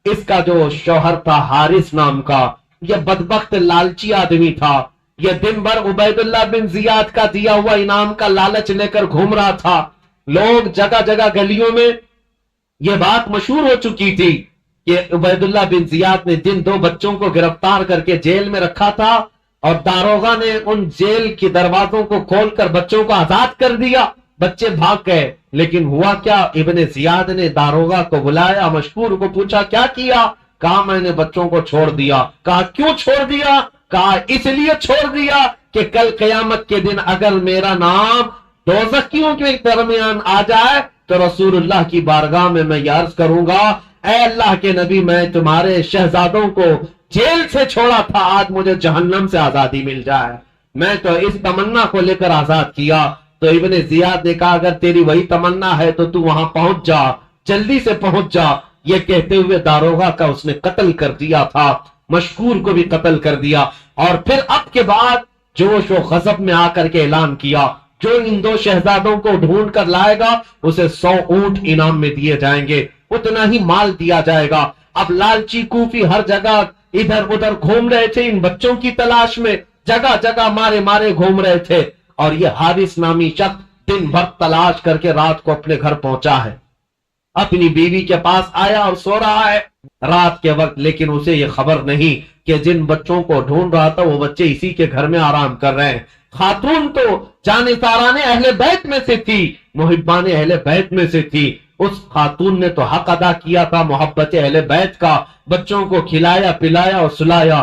اس کا جو شوہر تھا حارث نام کا، یہ بدبخت لالچی آدمی تھا، یہ دن بھر عبید اللہ بن زیاد کا دیا ہوا انعام کا لالچ لے کر گھوم رہا تھا۔ لوگ جگہ جگہ گلیوں میں یہ بات مشہور ہو چکی تھی کہ عبید اللہ بن زیاد نے جن دو بچوں کو گرفتار کر کے جیل میں رکھا تھا اور داروغہ نے ان جیل کے دروازوں کو کھول کر بچوں کو آزاد کر دیا، بچے بھاگ گئے۔ لیکن ہوا کیا، ابن زیاد نے داروغہ کو بلایا، مشکور کو پوچھا کیا کیا؟ کہا میں نے بچوں کو چھوڑ دیا۔ کہا کیوں چھوڑ دیا؟ کہا اس لیے چھوڑ دیا کہ کل قیامت کے دن اگر میرا نام دوزخیوں کے درمیان آ جائے تو رسول اللہ کی بارگاہ میں یہ عرض کروں گا اے اللہ کے نبی، میں تمہارے شہزادوں کو جیل سے چھوڑا تھا، آج مجھے جہنم سے آزادی مل جائے، میں تو اس تمنا کو لے کر آزاد کیا۔ تو ابن زیاد نے کہا اگر تیری وہی تمنا ہے تو تو وہاں پہنچ جا، جلدی سے پہنچ جا۔ یہ کہتے ہوئے داروغہ کا اس نے قتل کر دیا تھا، مشکور کو بھی قتل کر دیا، اور پھر اب کے بعد جوش و غضب میں آ کر کے اعلان کیا جو ان دو شہزادوں کو ڈھونڈ کر لائے گا اسے 100 اونٹ انعام میں دیے جائیں گے، اتنا ہی مال دیا جائے گا۔ اب لالچی کوفی ہر جگہ ادھر ادھر گھوم رہے تھے ان بچوں کی تلاش میں، جگہ جگہ مارے مارے گھوم رہے تھے، اور یہ حارث نامی شخص دن بھر تلاش کر کے رات کو اپنے گھر پہنچا ہے، اپنی بیوی کے پاس آیا اور سو رہا ہے رات کے وقت، لیکن اسے یہ خبر نہیں کہ جن بچوں کو ڈھونڈ رہا تھا وہ بچے اسی کے گھر میں آرام کر رہے ہیں۔ خاتون تو جانثاران اہل بیت میں سے تھی، محبان اہل بیت میں سے تھی، اس خاتون نے تو حق ادا کیا تھا محبت اہل بیت کا، بچوں کو کھلایا پلایا اور سلایا،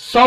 100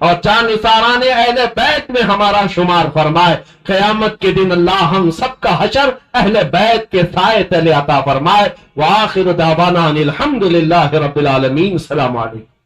اور جانثاران اہل بیت میں ہمارا شمار فرمائے. قیامت کے دن اللہ ہم سب کا حشر اہل بیت کے سائے تلے عطا فرمائے. وآخر دعوانا ان الحمد للہ رب العالمین. السلام علیکم.